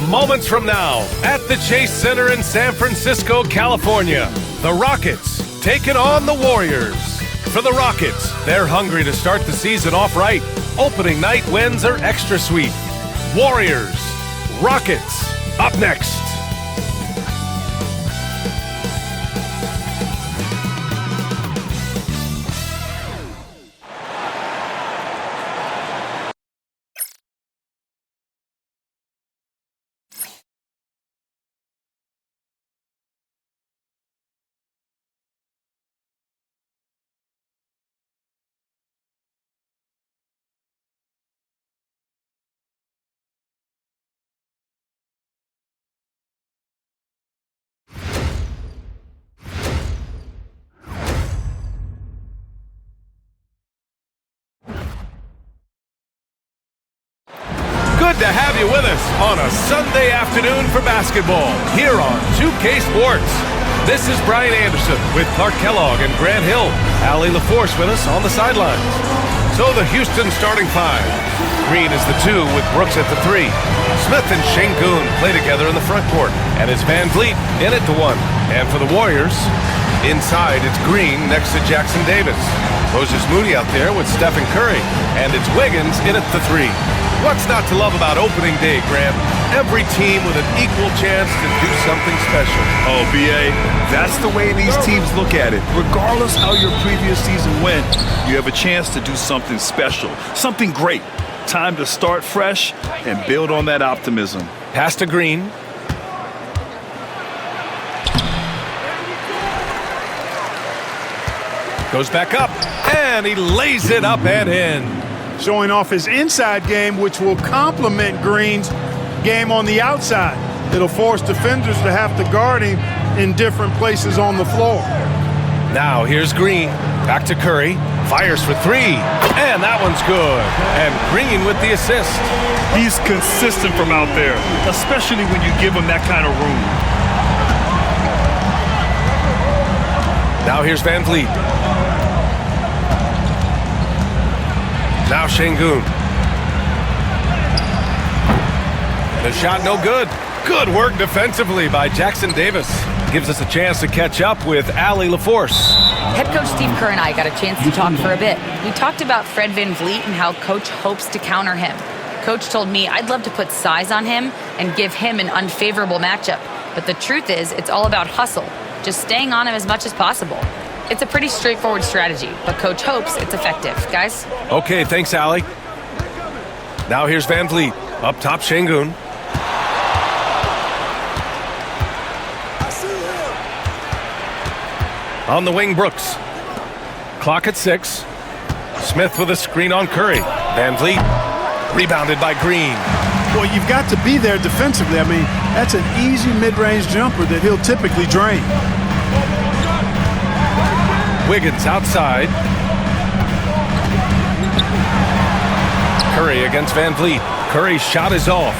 Moments from now, at the Chase Center in San Francisco, California, the Rockets taking on the Warriors. For the Rockets, they're hungry to start the season off right. Opening night wins are extra sweet. Warriors, Rockets, up next. Good to have you with us on a Sunday afternoon for basketball here on 2K Sports. This is Brian Anderson with Clark Kellogg and Grant Hill. Allie LaForce with us on the sidelines. So the Houston starting five. Green is the 2 with Brooks at the 3. Smith and Sengun play together in the front court. And it's Van Vliet in at the 1. And for the Warriors, inside it's Green next to Jackson Davis. Moses Moody out there with Stephen Curry. And it's Wiggins in at the 3. What's not to love about opening day, Grant? Every team with an equal chance to do something special. Oh, B.A., that's the way these teams look at it. Regardless how your previous season went, you have a chance to do something special, something great. Time to start fresh and build on that optimism. Pass to Green. Goes back up, and he lays it up and in. Showing off his inside game, which will complement Green's game on the outside. It'll force defenders to have to guard him in different places on the floor. Now here's Green. Back to Curry. Fires for 3. And that one's good. And Green with the assist. He's consistent from out there, especially when you give him that kind of room. Now here's Van Vliet. Now Sengun. The shot no good. Good work defensively by Jackson Davis. Gives us a chance to catch up with Allie LaForce. Head coach Steve Kerr and I got a chance to talk for a bit. We talked about Fred Van Vliet and how coach hopes to counter him. Coach told me I'd love to put size on him and give him an unfavorable matchup. But the truth is, it's all about hustle. Just staying on him as much as possible. It's a pretty straightforward strategy, but coach hopes it's effective. Guys? Okay, thanks, Allie. Now here's Van Vliet. Up top, Sengun. On the wing, Brooks. Clock at 6. Smith with a screen on Curry. Van Vliet rebounded by Green. Well, you've got to be there defensively. I mean, that's an easy mid-range jumper that he'll typically drain. Wiggins outside. Curry against Van Vliet. Curry's shot is off.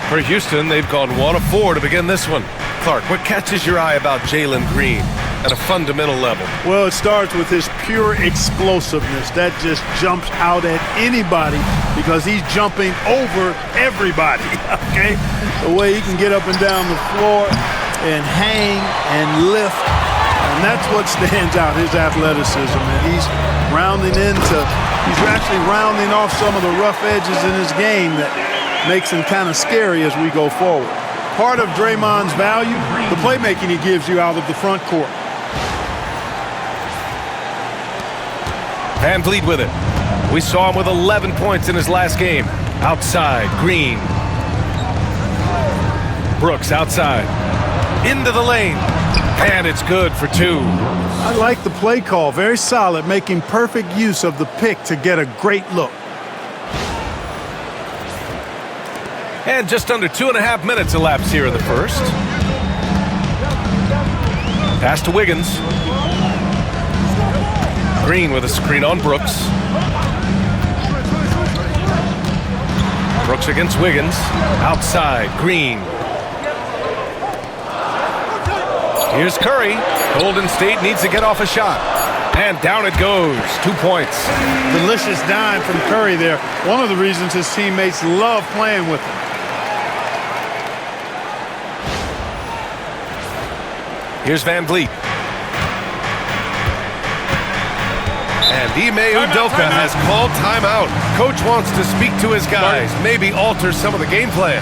For Houston, they've gone 1 of 4 to begin this one. Clark, what catches your eye about Jalen Green at a fundamental level? Well, it starts with his pure explosiveness. That just jumps out at anybody because he's jumping over everybody, okay? The way he can get up and down the floor and hang and lift. And that's what stands out, his athleticism. And he's actually rounding off some of the rough edges in his game that makes him kind of scary as we go forward. Part of Draymond's value, the playmaking he gives you out of the front court. Van Vliet with it. We saw him with 11 points in his last game. Outside, Green. Brooks outside. Into the lane. And it's good for 2. I like the play call. Very solid, making perfect use of the pick to get a great look. And just under 2.5 minutes elapsed here in the first. Pass to Wiggins. Green with a screen on Brooks. Brooks against Wiggins. Outside, Green. Here's Curry. Golden State needs to get off a shot. And down it goes. 2 points. Delicious dime from Curry there. One of the reasons his teammates love playing with him. Here's Van Vliet. And Ime Udoka has called timeout. Coach wants to speak to his guys, maybe alter some of the game plan.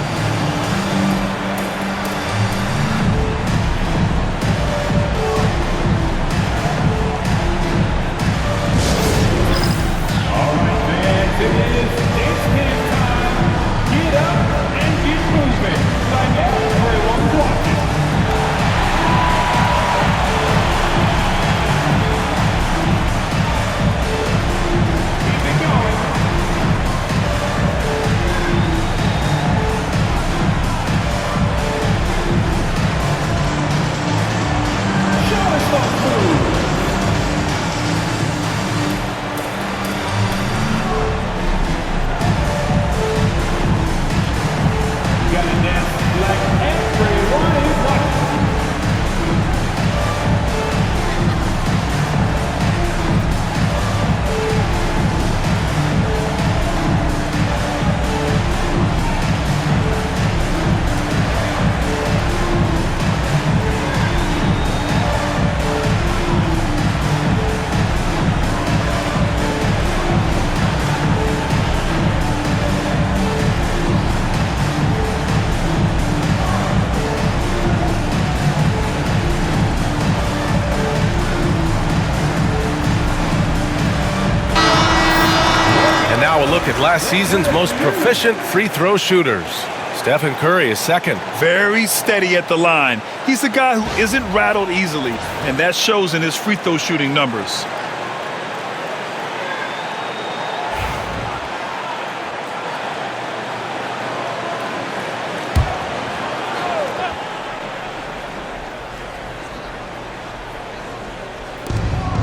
Now a look at last season's most proficient free throw shooters. Stephen Curry is second. Very steady at the line. He's a guy who isn't rattled easily, and that shows in his free throw shooting numbers.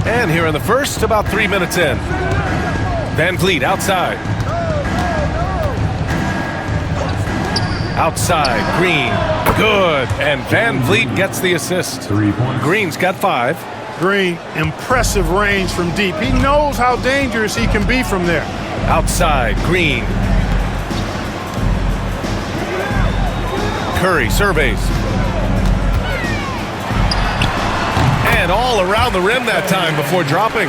And here in the first, about 3 minutes in. Van Vliet outside. Outside, Green. Good. And Van Vliet gets the assist. 3 points. Green's got 5. Green, impressive range from deep. He knows how dangerous he can be from there. Outside, Green. Curry surveys. And all around the rim that time before dropping.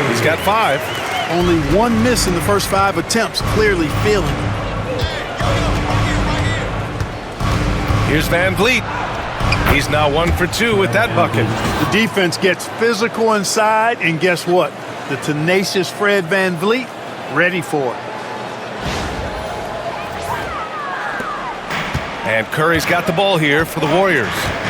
He's got 5. Only one miss in the first 5 attempts, clearly feeling it. Here's Van Vliet. He's now 1 for 2 with that bucket. The defense gets physical inside, and guess what? The tenacious Fred Van Vliet ready for it. And Curry's got the ball here for the Warriors.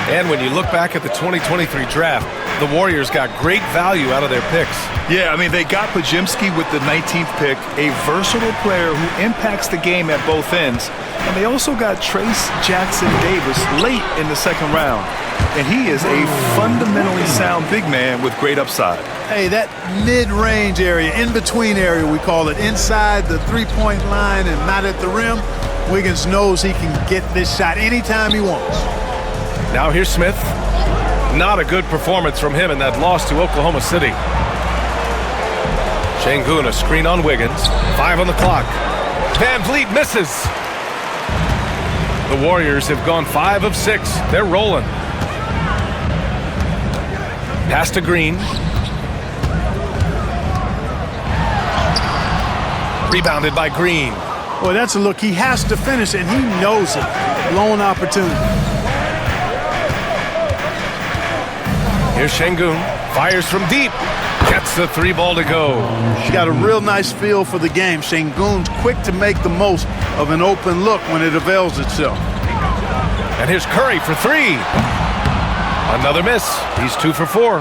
And when you look back at the 2023 draft, the Warriors got great value out of their picks. Yeah, I mean, they got Podziemski with the 19th pick, a versatile player who impacts the game at both ends. And they also got Trace Jackson Davis late in the second round. And he is a fundamentally sound big man with great upside. Hey, that mid-range area, in-between area, we call it, inside the three-point line and not at the rim, Wiggins knows he can get this shot anytime he wants. Now here's Smith. Not a good performance from him in that loss to Oklahoma City. Şengün, a screen on Wiggins. 5 on the clock. Van Vliet misses. The Warriors have gone 5 of 6. They're rolling. Pass to Green. Rebounded by Green. Boy, that's a look. He has to finish, and he knows it. Blown opportunity. Here's Şengün. Fires from deep. Gets the 3 ball to go. He's got a real nice feel for the game. Şengün's quick to make the most of an open look when it avails itself. And here's Curry for 3. Another miss. He's 2 for 4.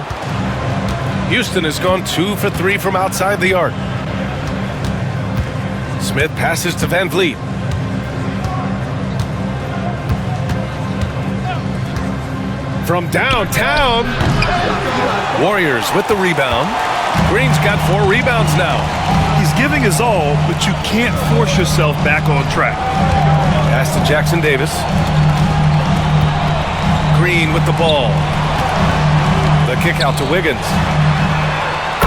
Houston has gone 2 for 3 from outside the arc. Smith passes to Van Vliet. From downtown. Warriors with the rebound. Green's got 4 rebounds now. He's giving his all, but you can't force yourself back on track. Pass to Jackson Davis. Green with the ball. The kick out to Wiggins.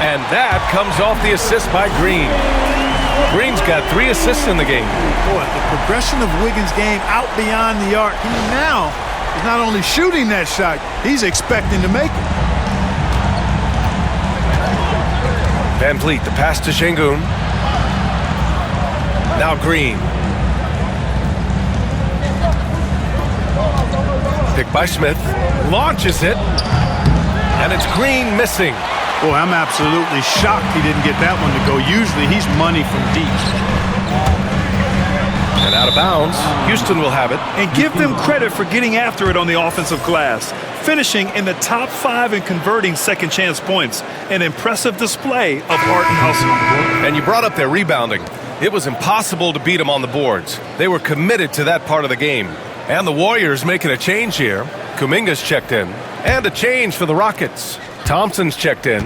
And that comes off the assist by Green. Green's got 3 assists in the game. Boy, the progression of Wiggins' game out beyond the arc. He now He's not only shooting that shot, he's expecting to make it. Van Vliet, the pass to Şengün. Now Green. Picked by Smith. Launches it. And it's Green missing. Boy, I'm absolutely shocked he didn't get that one to go. Usually he's money from deep. And out of bounds. Houston will have it. And give them credit for getting after it on the offensive glass. Finishing in the top 5 and converting second chance points. An impressive display of heart and hustle. And you brought up their rebounding. It was impossible to beat them on the boards. They were committed to that part of the game. And the Warriors making a change here. Kuminga's checked in. And a change for the Rockets. Thompson's checked in.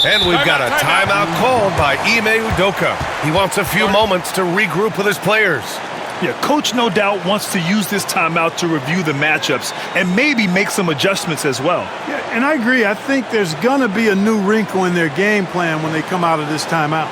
And we've got a timeout called by Ime Udoka. He wants a few moments to regroup with his players. Yeah, Coach no doubt wants to use this timeout to review the matchups and maybe make some adjustments as well. Yeah, and I agree. I think there's going to be a new wrinkle in their game plan when they come out of this timeout.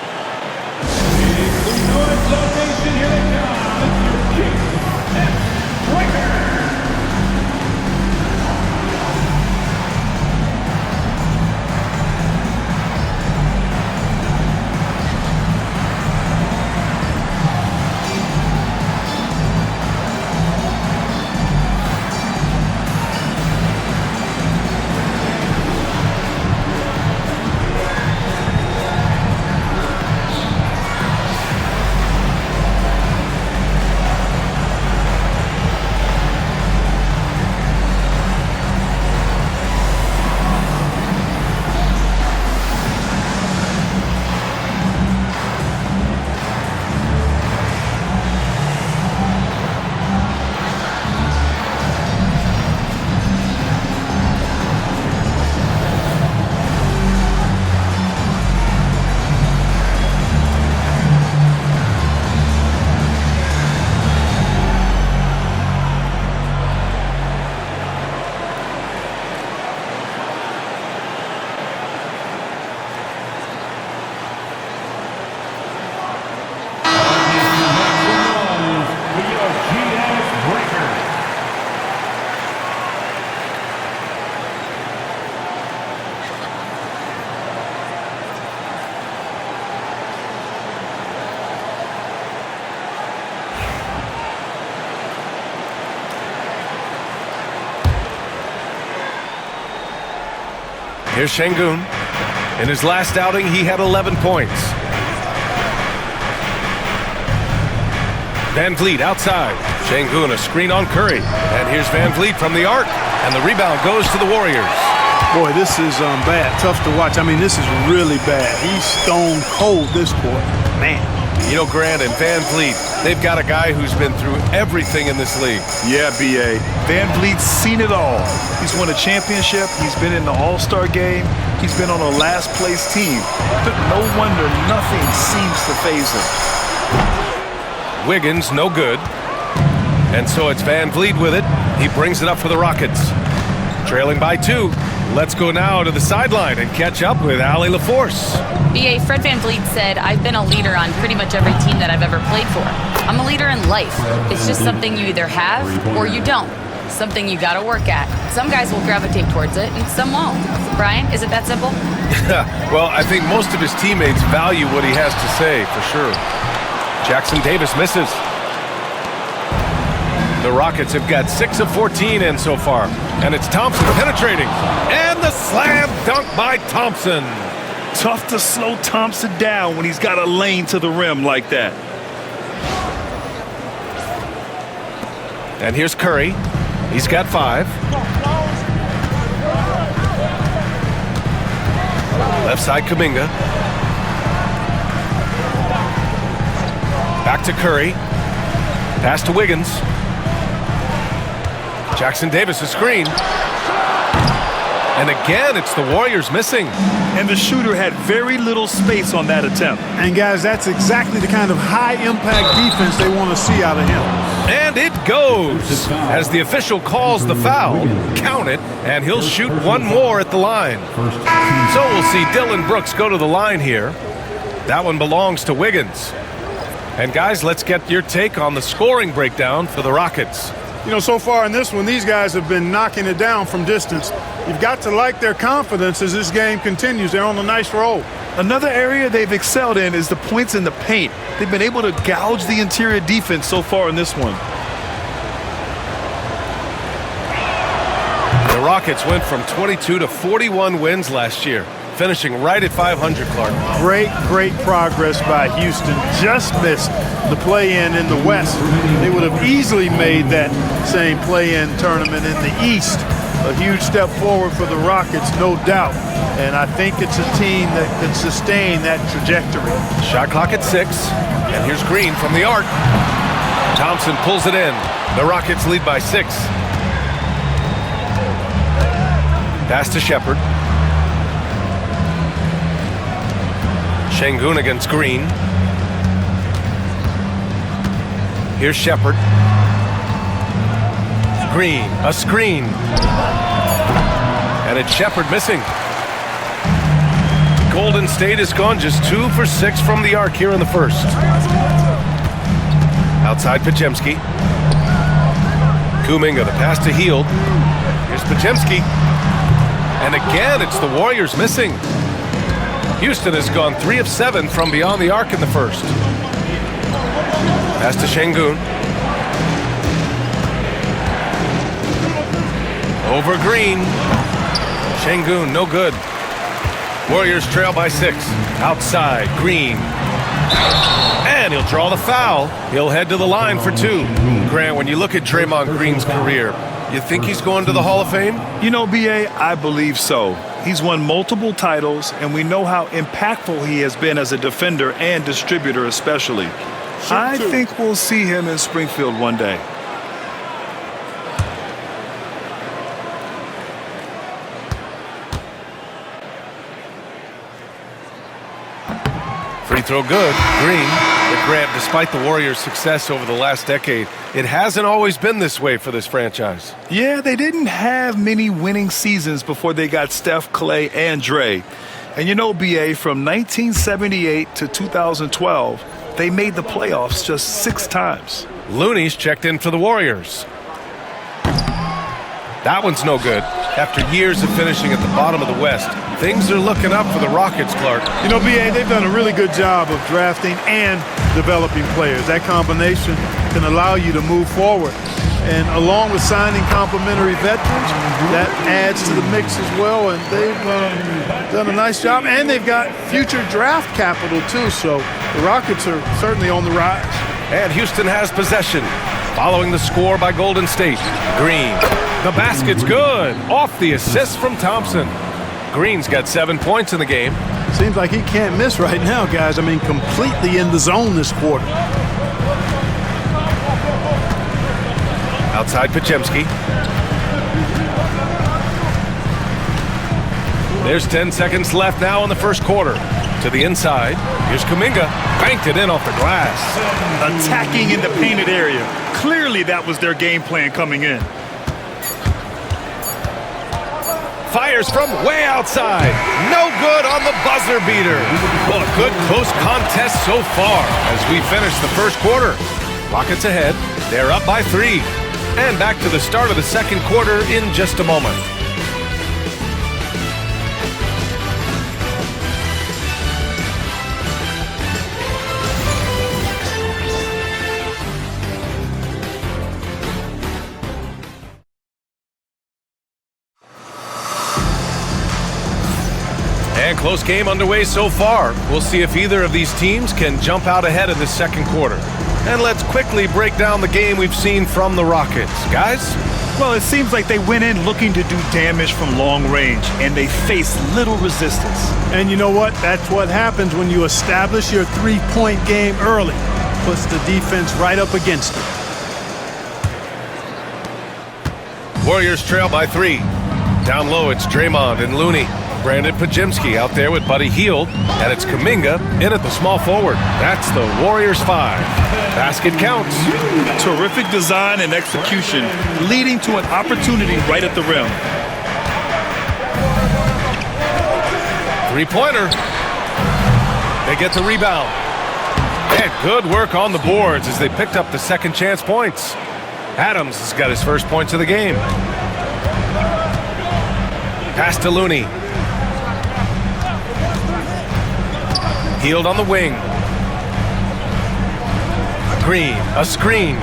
Here's Şengün. In his last outing, he had 11 points. Van Vliet outside. Şengün, a screen on Curry. And here's Van Vliet from the arc. And the rebound goes to the Warriors. Boy, this is bad. Tough to watch. I mean, this is really bad. He's stone cold this quarter. Man. You know, Grant and Van Vliet, they've got a guy who's been through everything in this league. Yeah, B.A. Van Vliet's seen it all. He's won a championship. He's been in the All-Star game. He's been on a last-place team. But no wonder nothing seems to faze him. Wiggins, no good. And so it's Van Vliet with it. He brings it up for the Rockets. Trailing by 2. Let's go now to the sideline and catch up with Allie LaForce. B.A. Fred Van Vliet said, I've been a leader on pretty much every team that I've ever played for. I'm a leader in life. It's just something you either have or you don't. Something you gotta work at. Some guys will gravitate towards it and some won't. Brian, is it that simple? Well, I think most of his teammates value what he has to say, for sure. Jackson Davis misses. The Rockets have got 6 of 14 in so far. And it's Thompson penetrating. And the slam dunk by Thompson. Tough to slow Thompson down when he's got a lane to the rim like that. And here's Curry. He's got 5. Left side Kuminga. Back to Curry. Pass to Wiggins. Jackson Davis, a screen. And again, it's the Warriors missing. And the shooter had very little space on that attempt. And guys, that's exactly the kind of high-impact defense they want to see out of him. And it goes. As the official calls the foul, count it, and he'll shoot one more at the line. So we'll see Dillon Brooks go to the line here. That one belongs to Wiggins. And guys, let's get your take on the scoring breakdown for the Rockets. You know, so far in this one, these guys have been knocking it down from distance. You've got to like their confidence as this game continues. They're on a nice roll. Another area they've excelled in is the points in the paint. They've been able to gouge the interior defense so far in this one. The Rockets went from 22 to 41 wins last year, finishing right at 500, Clark. Great progress by Houston. Just missed the play-in in the West. They would have easily made that same play-in tournament in the East. A huge step forward for the Rockets, no doubt. And I think it's a team that can sustain that trajectory. Shot clock at 6, and here's Green from the arc. Thompson pulls it in. The Rockets lead by 6. Pass to Shepard. Şengün against Green. Here's Shepard. Green, a screen. And it's Shepard missing. Golden State has gone just 2 for 6 from the arc here in the first. Outside Podziemski. Kuminga, the pass to Hield. Here's Podziemski. And again, it's the Warriors missing. Houston has gone 3 of 7 from beyond the arc in the first. Pass to Şengün. Over Green. Şengün, no good. Warriors trail by 6. Outside, Green. And he'll draw the foul. He'll head to the line for 2. Grant, when you look at Draymond Green's career, you think he's going to the Hall of Fame? You know, B.A., I believe so. He's won multiple titles, and we know how impactful he has been as a defender and distributor especially. I think we'll see him in Springfield one day. Free throw good. Green. But Grant, despite the Warriors' success over the last decade, it hasn't always been this way for this franchise. Yeah, they didn't have many winning seasons before they got Steph, Clay, and Dre. And you know, B.A., from 1978 to 2012, they made the playoffs just 6 times. Looney's checked in for the Warriors. That one's no good. After years of finishing at the bottom of the West, things are looking up for the Rockets, Clark. You know, B.A., they've done a really good job of drafting and developing players. That combination can allow you to move forward. And along with signing complementary veterans, that adds to the mix as well. And they've done a nice job. And they've got future draft capital, too. So the Rockets are certainly on the rise. And Houston has possession. Following the score by Golden State. Green. The basket's good. Off the assist from Thompson. Green's got 7 points in the game. Seems like he can't miss right now, guys. I mean, completely in the zone this quarter. Outside Podziemski. There's 10 seconds left now in the first quarter. To the inside. Here's Kuminga. Banked it in off the glass. Attacking in the painted area. Clearly that was their game plan coming in. Fires from way outside. No good on the buzzer beater. Well, a good close contest so far as we finish the first quarter. Rockets ahead. They're up by 3. And back to the start of the second quarter in just a moment. And close game underway so far. We'll see if either of these teams can jump out ahead in the second quarter. And let's quickly break down the game we've seen from the Rockets. Guys? Well, it seems like they went in looking to do damage from long range, and they faced little resistance. And you know what? That's what happens when you establish your three-point game early. Puts the defense right up against it. Warriors trail by 3. Down low, it's Draymond and Looney. Brandon Podziemski out there with Buddy Hield, and it's Kuminga in at the small forward. That's the Warriors 5. Basket counts. Terrific design and execution, leading to an opportunity right at the rim. Three-pointer. They get the rebound. And good work on the boards as they picked up the second chance points. Adams has got his first points of the game. Pass to Looney. Healed on the wing. Green, a screen.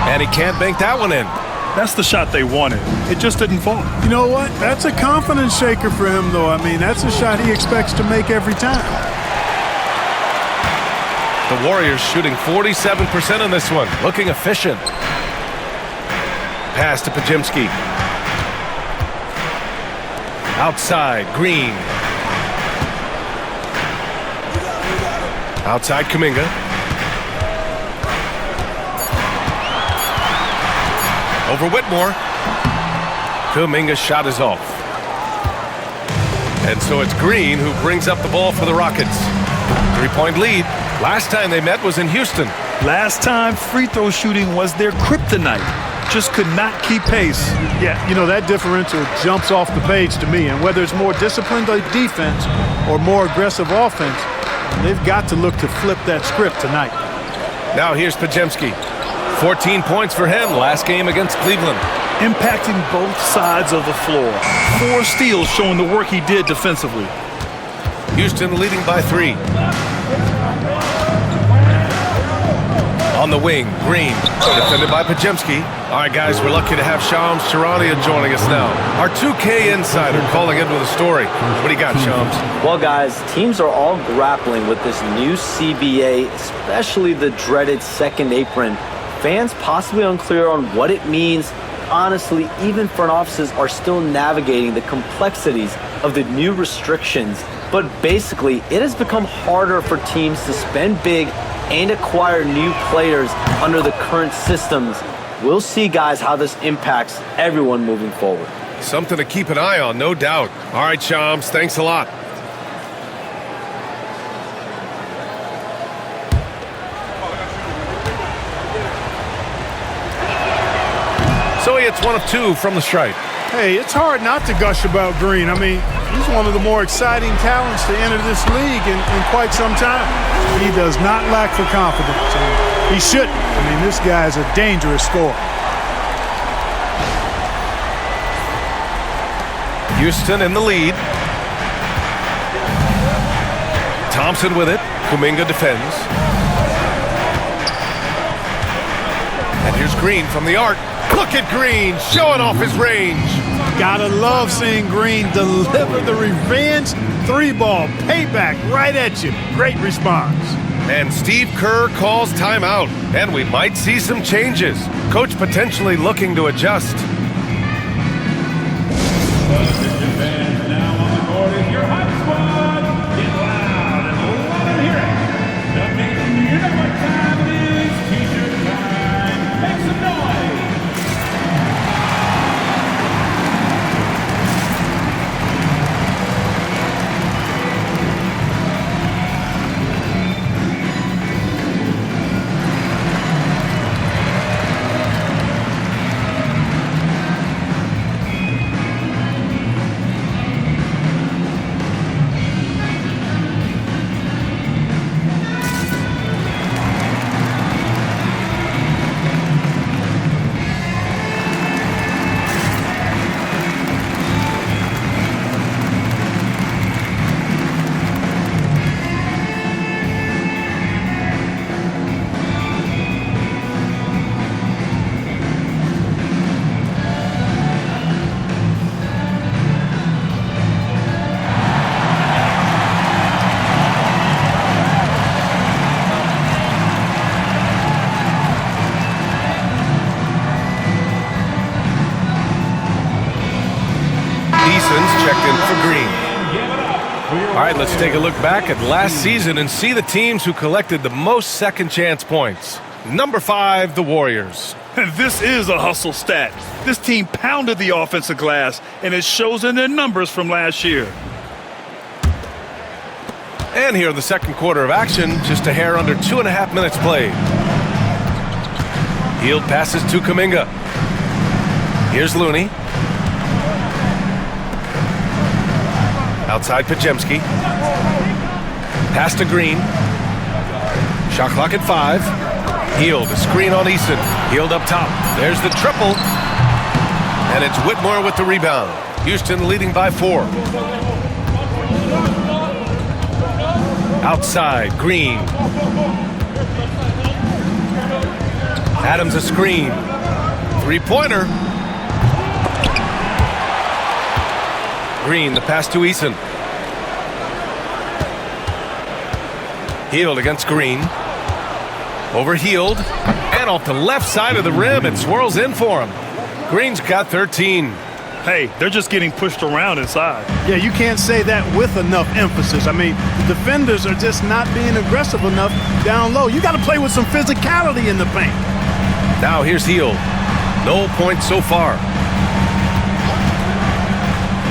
And he can't bank that one in. That's the shot they wanted. It just didn't fall. You know what? That's a confidence shaker for him, though. I mean, that's a shot he expects to make every time. The Warriors shooting 47% in this one. Looking efficient. Pass to Podziemski. Outside, Green. Outside, Kuminga. Over Whitmore. Kuminga's shot is off. And so it's Green who brings up the ball for the Rockets. 3-point lead. Last time they met was in Houston. Last time, free throw shooting was their kryptonite. Just could not keep pace. Yeah, you know, that differential jumps off the page to me. And whether it's more disciplined defense or more aggressive offense, they've got to look to flip that script tonight. Now here's Podziemski. 14 points for him last game against Cleveland. Impacting both sides of the floor. 4 steals showing the work he did defensively. Houston leading by 3. On the wing, Green, defended by Podziemski. All right, guys, we're lucky to have Shams Charania joining us now. Our 2K insider calling in with a story. What do you got, Shams? Well, guys, teams are all grappling with this new CBA, especially the dreaded second apron. Fans possibly unclear on what it means. Honestly, even front offices are still navigating the complexities of the new restrictions. But basically, it has become harder for teams to spend big and acquire new players under the current systems. We'll see, guys, how this impacts everyone moving forward. Something to keep an eye on, no doubt. All right, Shams, thanks a lot. So he hits 1 of 2 from the stripe. Hey, it's hard not to gush about Green. I mean, he's one of the more exciting talents to enter this league in quite some time. He does not lack for confidence. And he shouldn't. I mean, this guy's a dangerous scorer. Houston in the lead. Thompson with it. Kuminga defends. And here's Green from the arc. Look at Green showing off his range. Gotta love seeing Green deliver the revenge 3-ball payback right at you. Great response. And Steve Kerr calls timeout. And we might see some changes. Coach potentially looking to adjust. Now on the court is your hot squad. Get loud and let them hear it. You know what time it is. T-shirt time. Make some noise. Checked in for Green. All right, let's take a look back at last season and see the teams who collected the most second chance points. Number 5, the Warriors. And this is a hustle stat. This team pounded the offensive glass, and it shows in their numbers from last year. And here in the second quarter of action, just a hair under 2.5 minutes played. Hield passes to Kuminga. Here's Looney. Outside Podziemski. Pass to Green. Shot clock at 5. Hield, a screen on Eason. Hield up top. There's the triple. And it's Whitmore with the rebound. Houston leading by 4. Outside, Green. Adams a screen. Three-pointer. Green, the pass to Eason. Hield against Green. Over Hield. And off the left side of the rim, it swirls in for him. Green's got 13. Hey, they're just getting pushed around inside. Yeah, you can't say that with enough emphasis. I mean, the defenders are just not being aggressive enough down low. You got to play with some physicality in the paint. Now here's Hield. No points so far.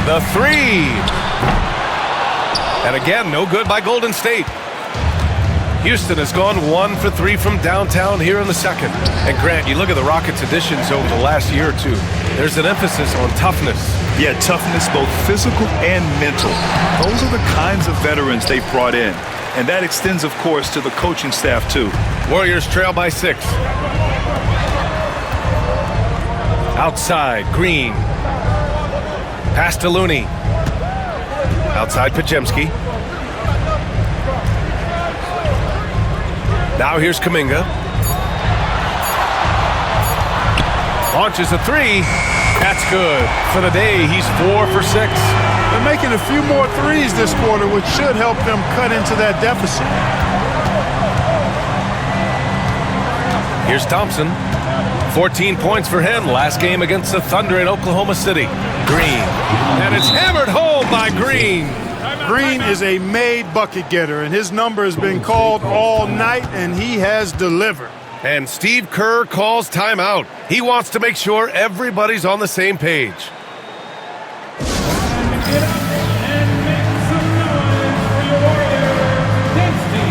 The three. And again, no good by Golden State. Houston has gone 1 for 3 from downtown here in the second. And Grant, you look at the Rockets' additions over the last year or two. There's an emphasis on toughness. Yeah, toughness, both physical and mental. Those are the kinds of veterans they've brought in. And that extends, of course, to the coaching staff, too. Warriors trail by 6. Outside, Green. Pass to Looney. Outside, Podziemski. Now here's Kuminga. Launches a three. That's good. For the day, he's 4 for 6. They're making a few more threes this quarter, which should help them cut into that deficit. Here's Thompson. 14 points for him last game against the Thunder in Oklahoma City. Green. And it's hammered home by Green. Green is a made bucket getter, and his number has been called all night, and he has delivered. And Steve Kerr calls timeout. He wants to make sure everybody's on the same page. Get up and make some noise for your Warrior Dynasty.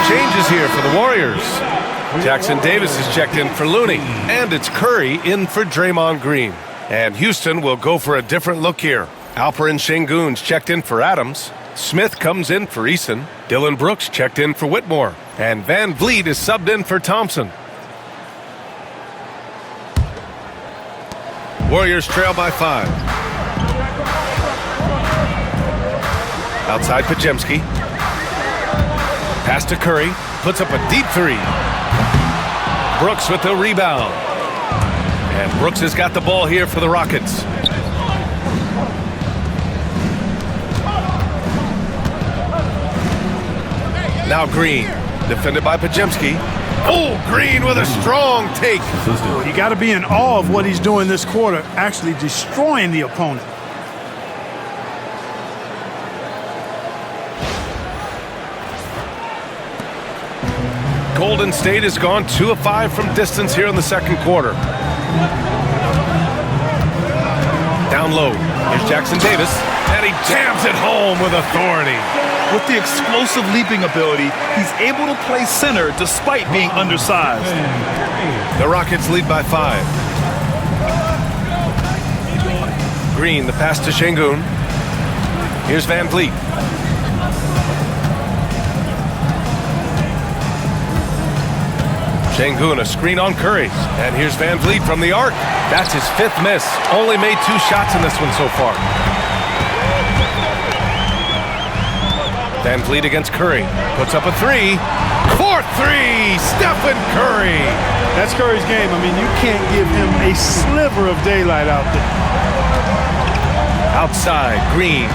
Changes here for the Warriors. Jackson Davis is checked in for Looney, and it's Curry in for Draymond Green. And Houston will go for a different look here. Alperen Şengün's checked in for Adams. Smith comes in for Eason. Dillon Brooks checked in for Whitmore. And Van Vliet is subbed in for Thompson. Warriors trail by 5. Outside Podziemski. Pass to Curry, puts up a deep three. Brooks with the rebound. And Brooks has got the ball here for the Rockets. Now Green, defended by Podziemski. Oh, Green with a strong take. You got to be in awe of what he's doing this quarter, actually destroying the opponent. Golden State has gone 2 of 5 from distance here in the second quarter. Down low, here's Jackson Davis, and he jams it home with authority. With the explosive leaping ability, he's able to play center despite being undersized. The Rockets lead by 5. Green, the pass to Şengün. Here's Van Vliet. Şengün, a screen on Curry. And here's Van Vliet from the arc. That's his 5th miss. Only made 2 shots in this one so far. Van Vliet against Curry. Puts up a 3. 4-3! Stephen Curry! That's Curry's game. I mean, you can't give him a sliver of daylight out there. Outside, Green.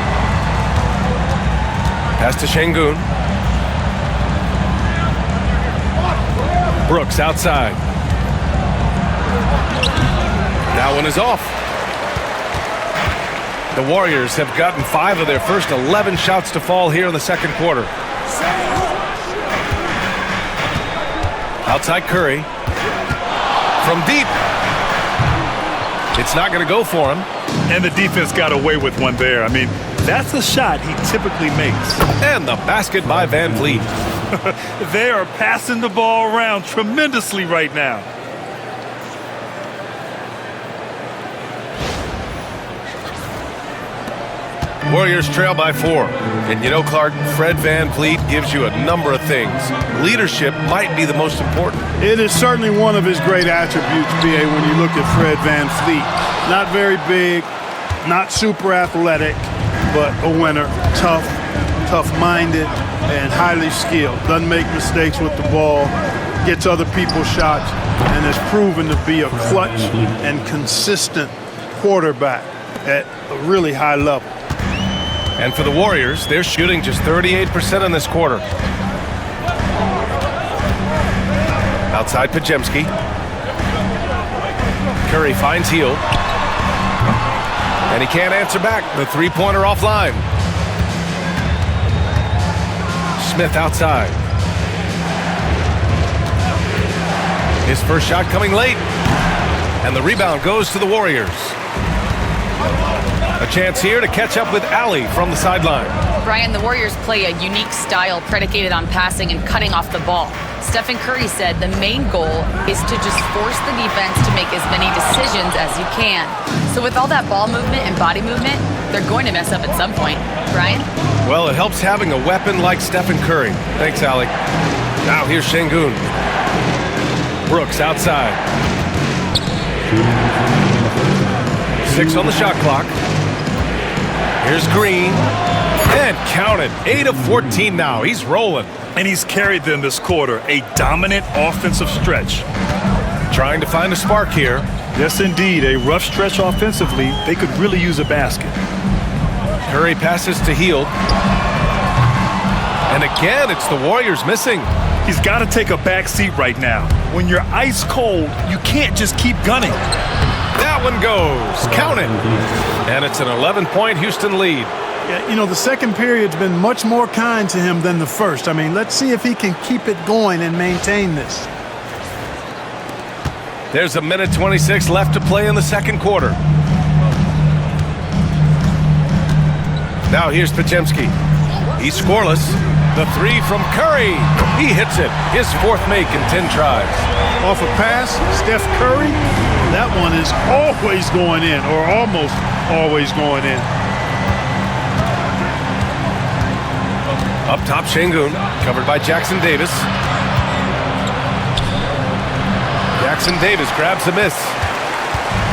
Pass to Şengün. Brooks outside. That one is off. The Warriors have gotten 5 of their first 11 shots to fall here in the second quarter. Outside Curry. From deep. It's not going to go for him. And the defense got away with one there. I mean, that's a shot he typically makes. And the basket by Van Vliet. They are passing the ball around tremendously right now. Warriors trail by 4. And you know, Clark, Fred Van Vliet gives you a number of things. Leadership might be the most important. It is certainly one of his great attributes, B.A., when you look at Fred Van Vliet. Not very big, not super athletic, but a winner. Tough-minded, and highly skilled. Doesn't make mistakes with the ball, gets other people's shots, and has proven to be a clutch and consistent quarterback at a really high level. And for the Warriors, they're shooting just 38% in this quarter. Outside Podziemski. Curry finds Hield. And he can't answer back. The 3-pointer offline. Smith outside. His first shot coming late. And the rebound goes to the Warriors. A chance here to catch up with Allie from the sideline. Brian, the Warriors play a unique style predicated on passing and cutting off the ball. Stephen Curry said the main goal is to just force the defense to make as many decisions as you can. So with all that ball movement and body movement, they're going to mess up at some point. Brian? Well, it helps having a weapon like Stephen Curry. Thanks, Allie. Now here's Şengün. Brooks outside. 6 on the shot clock. Here's Green. And counted. 8 of 14 now. He's rolling. And he's carried them this quarter. A dominant offensive stretch. Trying to find a spark here. Yes, indeed. A rough stretch offensively. They could really use a basket. Curry passes to Hield. And again, it's the Warriors missing. He's got to take a back seat right now. When you're ice cold, you can't just keep gunning. That one goes. Count it. And it's an 11-point Houston lead. Yeah, you know, the second period's been much more kind to him than the first. I mean, let's see if he can keep it going and maintain this. There's a minute 26 left to play in the second quarter. Now here's Podziemski. He's scoreless. The 3 from Curry. He hits it. His 4th make in 10 tries. Off a pass, Steph Curry. That one is always going in, or almost always going in. Up top, Şengün, covered by Jackson Davis. Jackson Davis grabs the miss.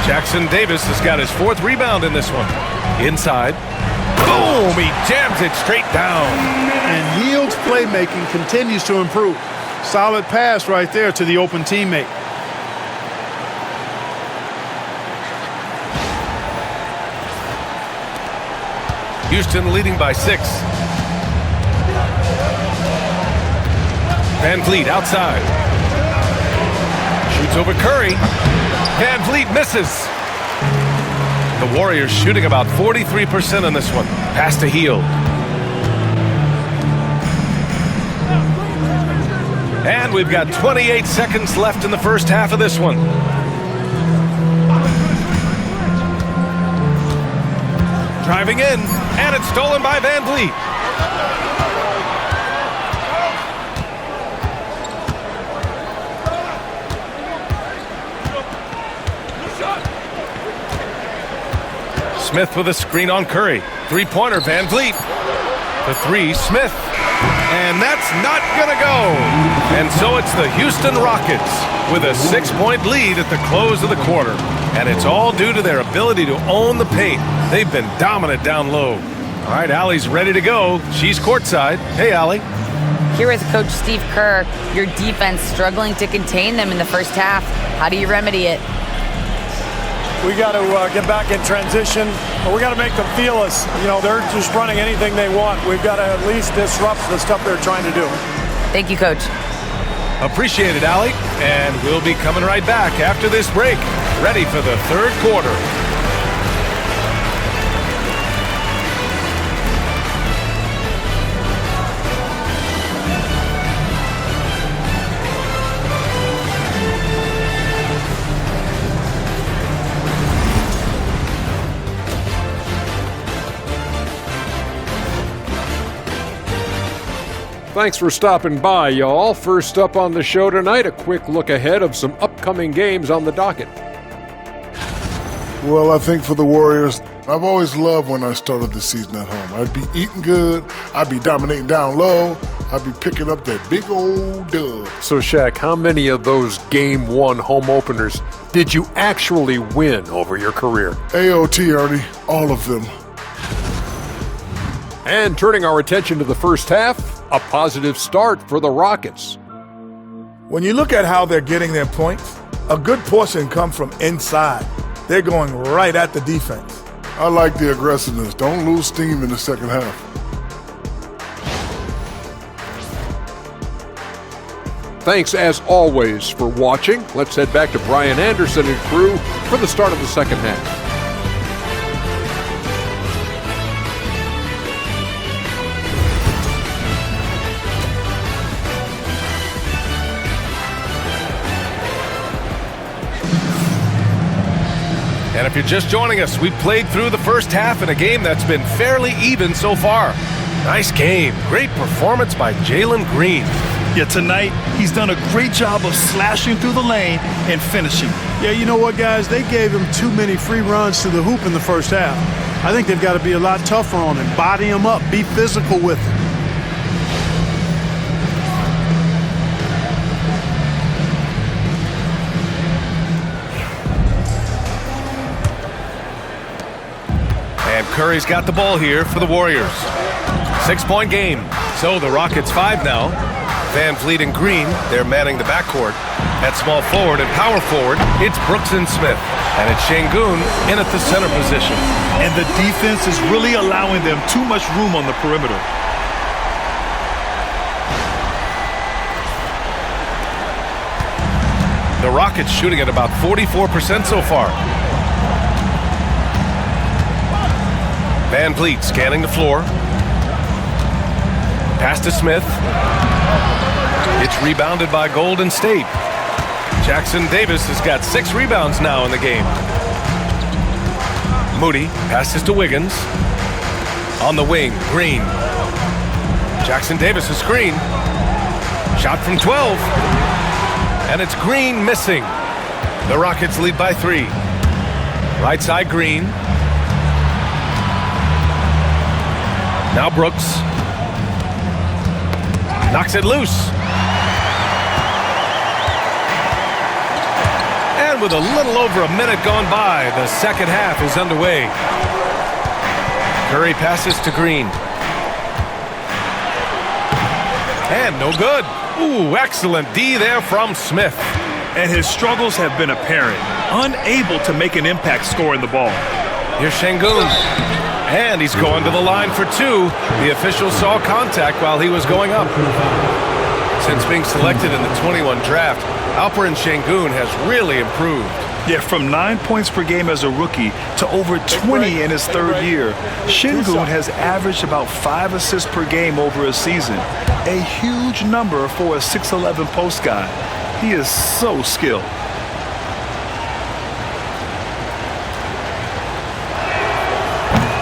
Jackson Davis has got his 4th rebound in this one. Inside. Boom! He jams it straight down. And Hield's playmaking continues to improve. Solid pass right there to the open teammate. Houston leading by 6. Van Vliet outside. Shoots over Curry. Van Vliet misses. The Warriors shooting about 43% in this one. Pass to Hield. And we've got 28 seconds left in the first half of this one. Driving in, and it's stolen by Van Vliet. Smith with a screen on Curry. 3-pointer, Van Vliet. The three, Smith. And that's not gonna go. And so it's the Houston Rockets with a 6-point lead at the close of the quarter. And it's all due to their ability to own the paint. They've been dominant down low. All right, Allie's ready to go. She's courtside. Hey, Allie. Here with Coach Steve Kerr, your defense struggling to contain them in the first half. How do you remedy it? We got to get back in transition, but we got to make them feel us. You know, they're just running anything they want. We've got to at least disrupt the stuff they're trying to do. Thank you, Coach. Appreciate it, Allie. And we'll be coming right back after this break, ready for the third quarter. Thanks for stopping by, y'all. First up on the show tonight, a quick look ahead of some upcoming games on the docket. Well, I think for the Warriors, I've always loved when I started the season at home. I'd be eating good, I'd be dominating down low, I'd be picking up that big old dub. So, Shaq, how many of those Game 1 home openers did you actually win over your career? AOT, Ernie, all of them. And turning our attention to the first half, a positive start for the Rockets. When you look at how they're getting their points, a good portion come from inside. They're going right at the defense. I like the aggressiveness. Don't lose steam in the second half. Thanks, as always, for watching. Let's head back to Brian Anderson and crew for the start of the second half. And if you're just joining us, we played through the first half in a game that's been fairly even so far. Nice game. Great performance by Jalen Green. Yeah, tonight, he's done a great job of slashing through the lane and finishing. Yeah, you know what, guys? They gave him too many free runs to the hoop in the first half. I think they've got to be a lot tougher on him. Body him up. Be physical with him. And Curry's got the ball here for the Warriors. 6-point game. So the Rockets 5 now. Van Vliet and Green, they're manning the backcourt. At small forward and power forward, it's Brooks and Smith. And it's Şengün in at the center position. And the defense is really allowing them too much room on the perimeter. The Rockets shooting at about 44% so far. Van Vliet scanning the floor. Pass to Smith. It's rebounded by Golden State. Jackson Davis has got 6 rebounds now in the game. Moody passes to Wiggins. On the wing, Green. Jackson Davis a screen. Shot from 12. And it's Green missing. The Rockets lead by 3. Right side, Green. Now Brooks. Knocks it loose. And with a little over a minute gone by, the second half is underway. Curry passes to Green. And no good. Ooh, excellent D there from Smith. And his struggles have been apparent. Unable to make an impact scoring the ball. Here's Şengün. And he's going to the line for 2. The official saw contact while he was going up. Since being selected in the 21 draft, Alperen Şengün has really improved. Yeah, from 9 points per game as a rookie to over 20 in his third year. Şengün has averaged about 5 assists per game over a season. A huge number for a 6'11 post guy. He is so skilled.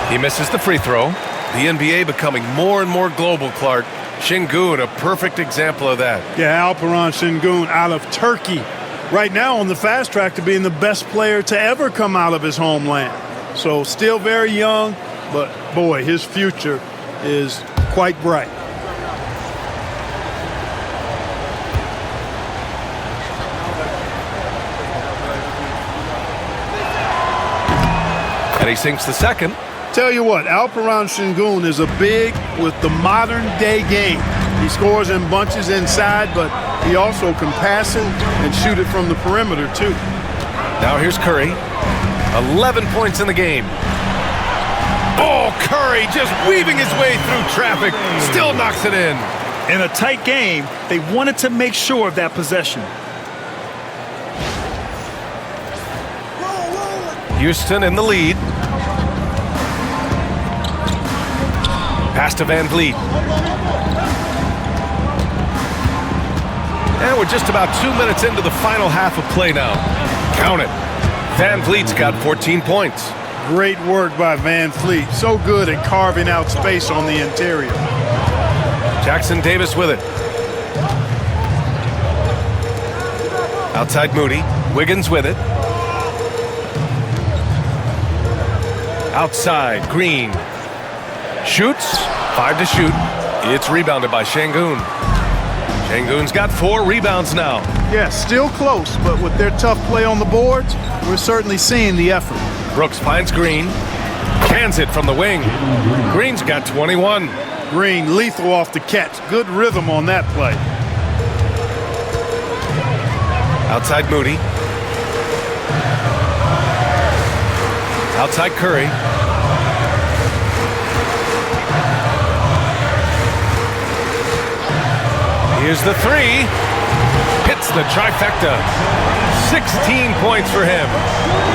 He misses the free throw. The NBA becoming more and more global, Clark. Şengün, a perfect example of that. Yeah, Alperen Şengün out of Turkey. Right now on the fast track to being the best player to ever come out of his homeland. So still very young, but boy, his future is quite bright. And he sinks the second. Tell you what, Alperen Sengun is a big with the modern day game. He scores in bunches inside, but he also can pass it and shoot it from the perimeter too. Now here's Curry. 11 points in the game. Oh, Curry just weaving his way through traffic. Still knocks it in. In a tight game, they wanted to make sure of that possession. Houston in the lead. Pass to Van Vliet. And we're just about 2 minutes into the final half of play now. Count it. Van Vliet's got 14 points. Great work by Van Vliet. So good at carving out space on the interior. Jackson Davis with it. Outside Moody. Wiggins with it. Outside Green. Shoots. 5 to shoot. It's rebounded by Sengun. Sengun's got 4 rebounds now. Yeah, still close, but with their tough play on the boards, we're certainly seeing the effort. Brooks finds Green. Cans it from the wing. Green's got 21. Green lethal off the catch. Good rhythm on that play. Outside Moody. Outside Curry. Here's the three. Hits the trifecta. 16 points for him.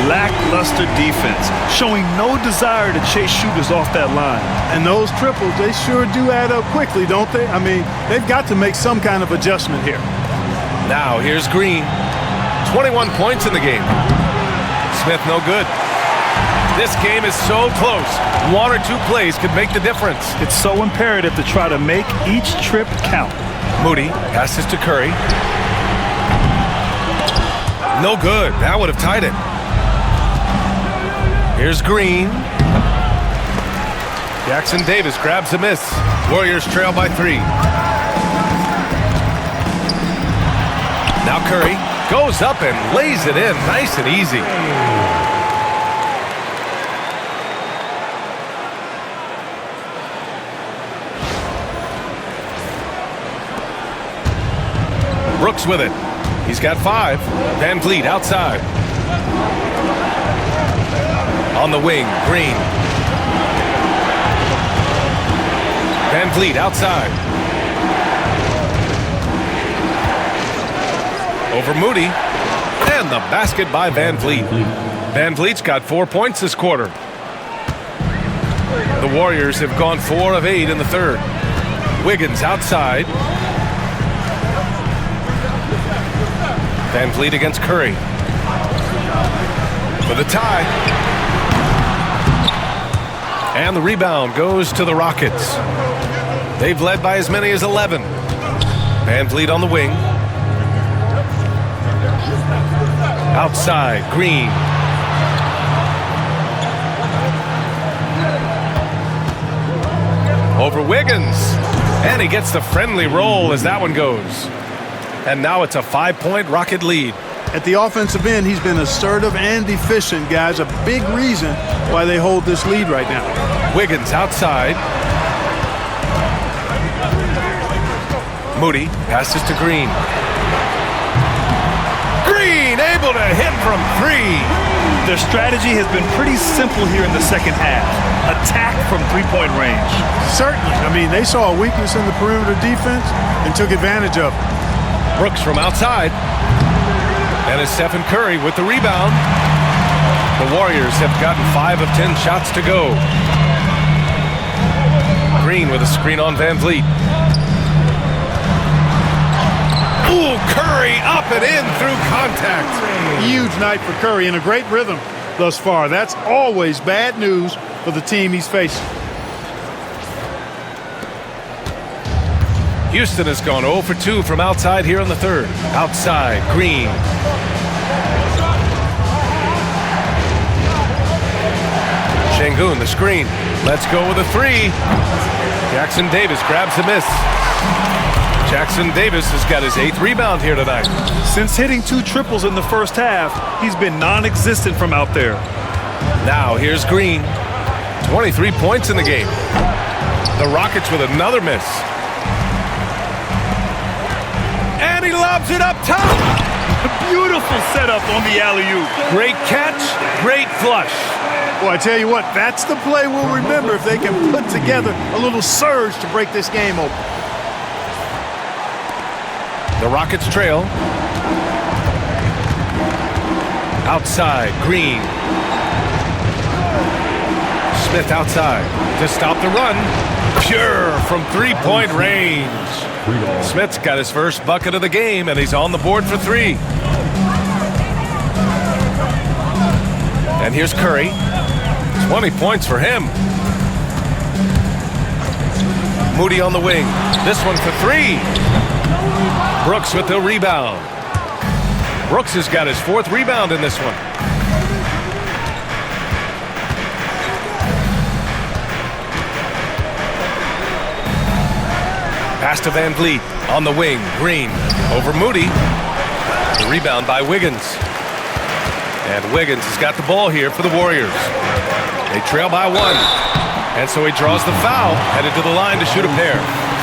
Lackluster defense, showing no desire to chase shooters off that line. And those triples, they sure do add up quickly, don't they? I mean, they've got to make some kind of adjustment here. Now here's Green. 21 points in the game. Smith no good. This game is so close. 1 or 2 plays could make the difference. It's so imperative to try to make each trip count. Moody passes to Curry. No good. That would have tied it. Here's Green. Jackson Davis grabs a miss. Warriors trail by 3. Now Curry goes up and lays it in nice and easy. Brooks with it. He's got 5. Van Vliet outside. On the wing, Green. Van Vliet outside. Over Moody. And the basket by Van Vliet. Van Vliet's got 4 points this quarter. The Warriors have gone 4 of 8 in the third. Wiggins outside. Van Vliet against Curry. For the tie. And the rebound goes to the Rockets. They've led by as many as 11. Van Vliet on the wing. Outside, Green. Over Wiggins. And he gets the friendly roll as that one goes. And now it's a 5-point Rocket lead. At the offensive end, he's been assertive and efficient, guys. A big reason why they hold this lead right now. Wiggins outside. Moody passes to Green. Green able to hit from 3. Their strategy has been pretty simple here in the second half. Attack from 3-point range. Certainly. I mean, they saw a weakness in the perimeter defense and took advantage of it. Brooks from outside. And it's Stephen Curry with the rebound. The Warriors have gotten 5 of 10 shots to go. Green with a screen on Van Vliet. Ooh, Curry up and in through contact. Huge night for Curry and a great rhythm thus far. That's always bad news for the team he's facing. Houston has gone 0 for 2 from outside here in the third. Outside, Green. Sengun, the screen. Let's go with a 3. Jackson Davis grabs the miss. Jackson Davis has got his 8th rebound here tonight. Since hitting 2 triples in the first half, he's been non-existent from out there. Now here's Green. 23 points in the game. The Rockets with another miss. And he lobs it up top. Beautiful setup on the alley-oop. Great catch, great flush. Well, I tell you what, that's the play we'll remember if they can put together a little surge to break this game open. The Rockets trail. Outside, Green. Smith outside to stop the run. Pure from 3-point range. Smith's got his first bucket of the game, and he's on the board for 3. And here's Curry. 20 points for him. Moody on the wing. This one for 3. Brooks with the rebound. Brooks has got his 4th rebound in this one. Pass to Van Vliet on the wing. Green over Moody. The rebound by Wiggins. And Wiggins has got the ball here for the Warriors. They trail by 1. And so he draws the foul, headed to the line to shoot a pair.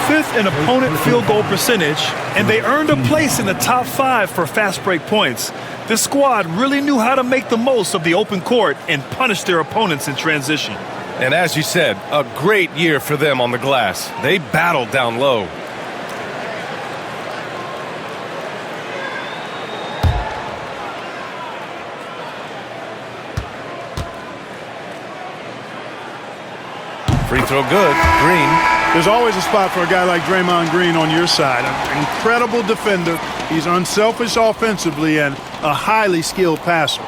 5th in opponent field goal percentage, and they earned a place in the top 5 for fast break points. This squad really knew how to make the most of the open court and punish their opponents in transition. And as you said, a great year for them on the glass. They battled down low. Free throw good. Green. There's always a spot for a guy like Draymond Green on your side. An incredible defender. He's unselfish offensively and a highly skilled passer.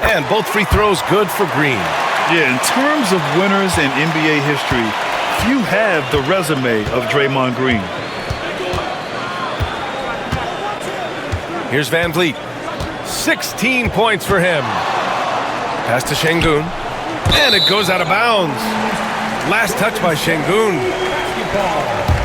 And both free throws good for Green. Yeah, in terms of winners in NBA history, few have the resume of Draymond Green. Here's Van Vliet. 16 points for him. Pass to Şengün. And it goes out of bounds. Last touch by Şengün.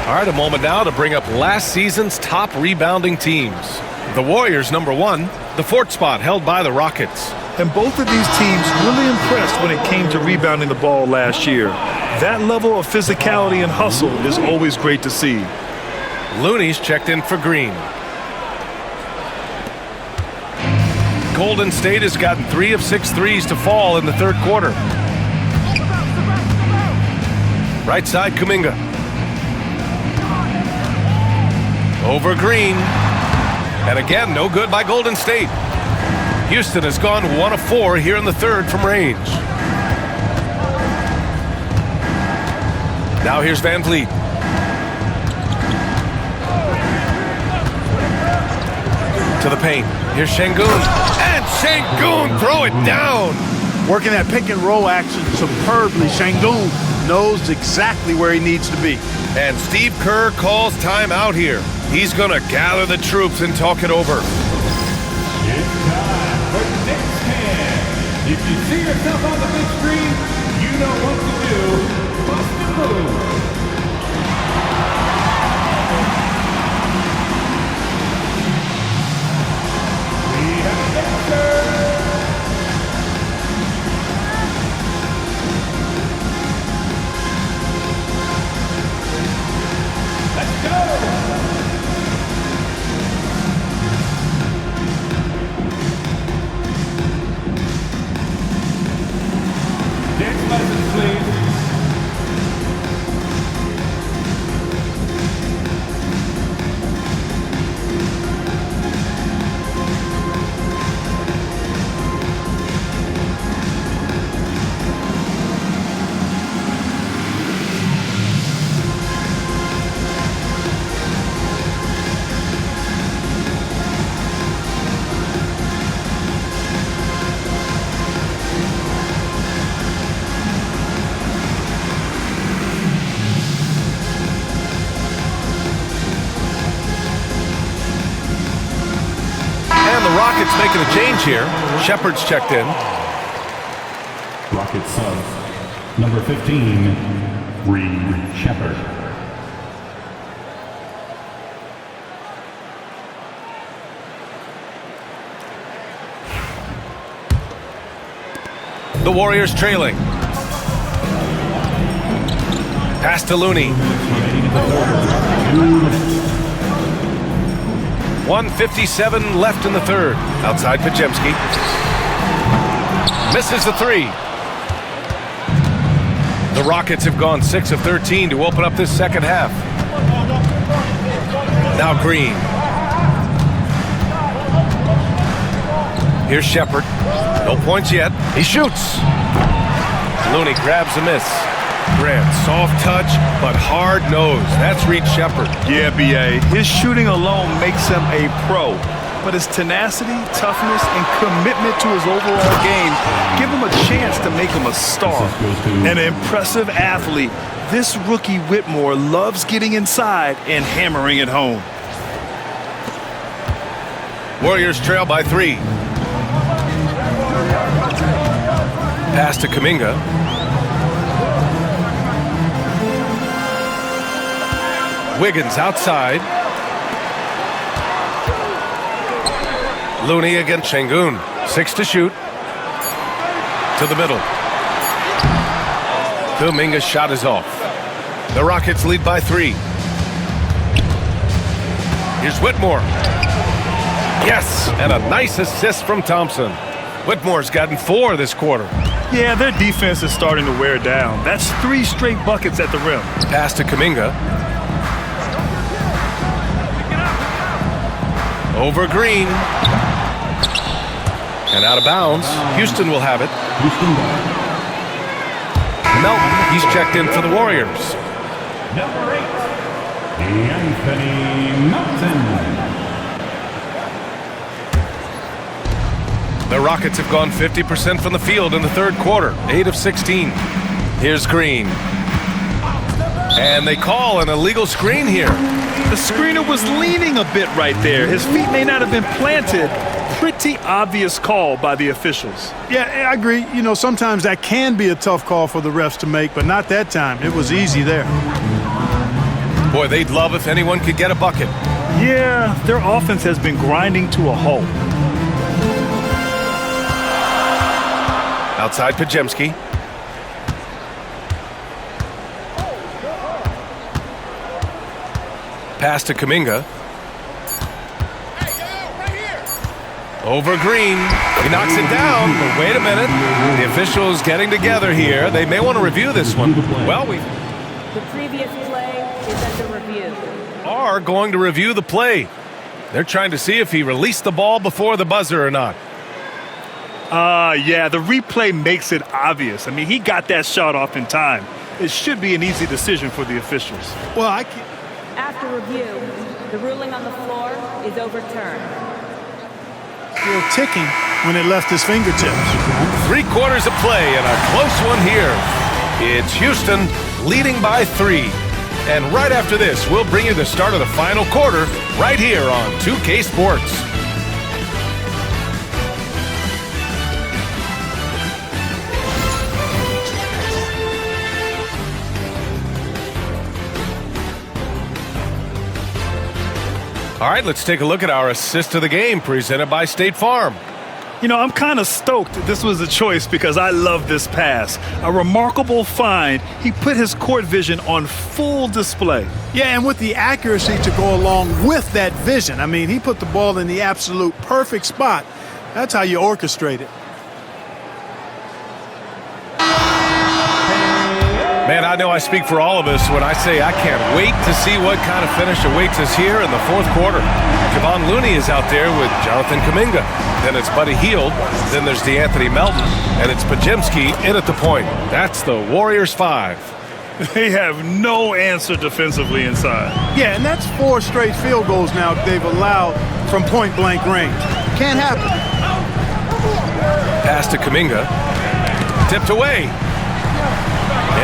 All right, a moment now to bring up last season's top rebounding teams. The Warriors, number 1. The 4th spot held by the Rockets. And both of these teams really impressed when it came to rebounding the ball last year. That level of physicality and hustle is always great to see. Looney's checked in for Green. Golden State has gotten 3 of 6 threes to fall in the 3rd quarter. Right side, Kuminga. Over Green. And again, no good by Golden State. Houston has gone 1 of 4 here in the 3rd from range. Now here's Van Vliet. To the paint. Here's Şengün. And Şengün throw it down. Working that pick and roll action superbly. Şengün knows exactly where he needs to be. And Steve Kerr calls timeout here. He's going to gather the troops and talk it over. It's time for the next hand. If you see yourself on the big screen, you know what to do. Bust the move. We have a dancer. Let's go. Dance lessons, please. Rockets making a change here. Shepard's checked in. Rocket subs. Number 15, Reed Shepard. The Warriors trailing. Pass to Looney. 1:57 left in the third. Outside Podziemski. Misses the three. The Rockets have gone 6 of 13 to open up this second half. Now Green. Here's Shepard. No points yet. He shoots. Looney grabs a miss. Grant, soft touch, but hard nose. That's Reed Shepard. Yeah, B.A. His shooting alone makes him a pro. But his tenacity, toughness, and commitment to his overall game give him a chance to make him a star. An impressive athlete, this rookie Whitmore loves getting inside and hammering it home. Warriors trail by 3. Pass to Kuminga. Wiggins outside. Looney against Şengün. 6 to shoot. To the middle. Kuminga's shot is off. The Rockets lead by 3. Here's Whitmore. Yes, and a nice assist from Thompson. Whitmore's gotten 4 this quarter. Yeah, their defense is starting to wear down. That's 3 straight buckets at the rim. Pass to Kuminga. Over Green. And out of bounds. Houston will have it. Melton, he's checked in for the Warriors. Number 8, Anthony Melton. The Rockets have gone 50% from the field in the third quarter, 8 of 16. Here's Green. And they call an illegal screen here. The screener was leaning a bit right there. His feet may not have been planted. Pretty obvious call by the officials. Yeah, I agree. You know, sometimes that can be a tough call for the refs to make, but not that time. It was easy there. Boy, they'd love if anyone could get a bucket. Yeah, their offense has been grinding to a halt. Outside Podziemski. Pass to Kuminga. Over Green. He knocks it down, but wait a minute. The officials getting together here. They may want to review this one. Well, we The previous play is under review. are going to review the play. They're trying to see if he released the ball before the buzzer or not. Yeah, the replay makes it obvious. I mean, he got that shot off in time. It should be an easy decision for the officials. Well, After review, the ruling on the floor is overturned. still ticking when it left his fingertips. 3 quarters of play and a close one here. It's Houston leading by 3. And right after this, we'll bring you the start of the final quarter right here on 2K Sports. All right, let's take a look at our assist of the game presented by State Farm. You know, I'm kind of stoked this was a choice because I love this pass. A remarkable find. He put his court vision on full display. Yeah, and with the accuracy to go along with that vision. I mean, he put the ball in the absolute perfect spot. That's how you orchestrate it. Man, I know I speak for all of us when I say I can't wait to see what kind of finish awaits us here in the fourth quarter. Kevon Looney is out there with Jonathan Kuminga. Then it's Buddy Hield. Then there's DeAnthony Melton. And it's Podziemski in at the point. That's the Warriors 5. They have no answer defensively inside. Yeah, and that's 4 straight field goals now they've allowed from point-blank range. Can't happen. Pass to Kuminga. Tipped away.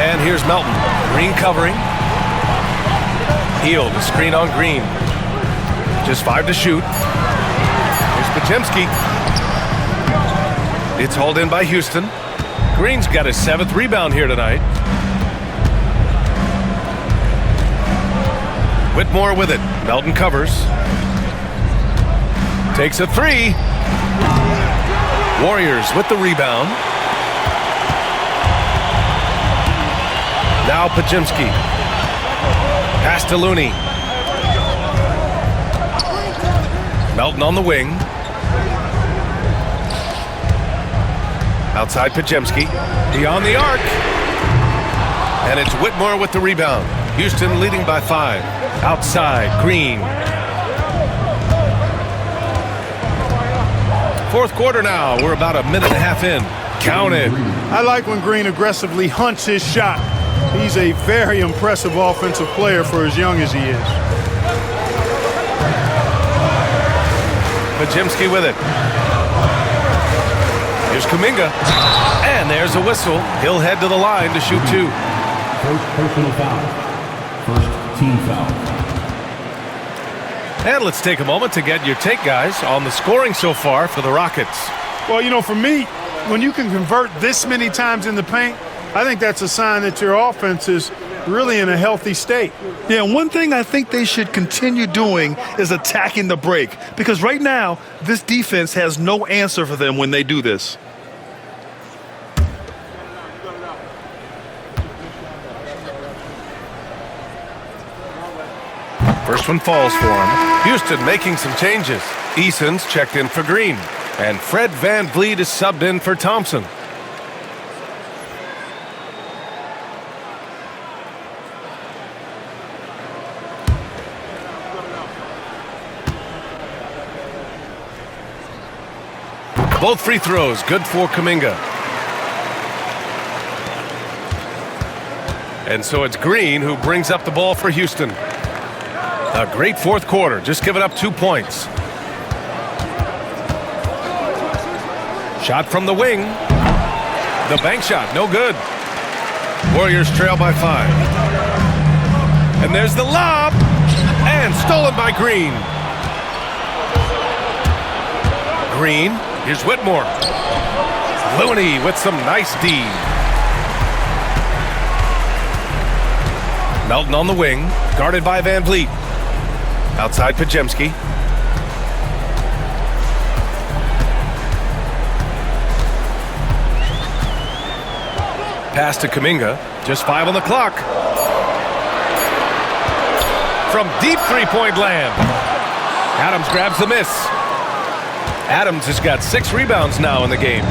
And here's Melton. Green covering. Hield, a screen on Green. Just 5 to shoot. Here's Podziemski. It's hauled in by Houston. Green's got his 7th rebound here tonight. Whitmore with it. Melton covers. Takes a 3. Warriors with the rebound. Now Podziemski. Pass to Looney. Melton on the wing. Outside Podziemski. Beyond the arc. And it's Whitmore with the rebound. Houston leading by 5. Outside, Green. 4th quarter now. We're about a minute and a half in. Counted. I like when Green aggressively hunts his shot. He's a very impressive offensive player for as young as he is. Podziemski with it. Here's Kuminga. And there's a whistle. He'll head to the line to shoot 2. First personal foul. First team foul. And let's take a moment to get your take, guys, on the scoring so far for the Rockets. Well, you know, for me, when you can convert this many times in the paint, I think that's a sign that your offense is really in a healthy state. Yeah, one thing I think they should continue doing is attacking the break, because right now, this defense has no answer for them when they do this. First one falls for him. Houston making some changes. Eason's checked in for Green. And Fred VanVleet is subbed in for Thompson. Both free throws good for Kuminga. And so it's Green who brings up the ball for Houston. A great 4th quarter, just giving up 2 points. Shot from the wing. The bank shot, no good. Warriors trail by 5. And there's the lob. And stolen by Green. Green, here's Whitmore. Looney with some nice D. Melton on the wing, guarded by VanVleet. Outside Podziemski. Pass to Kuminga. Just 5 on the clock. From deep 3-point land. Adams grabs the miss. Adams has got 6 rebounds now in the game.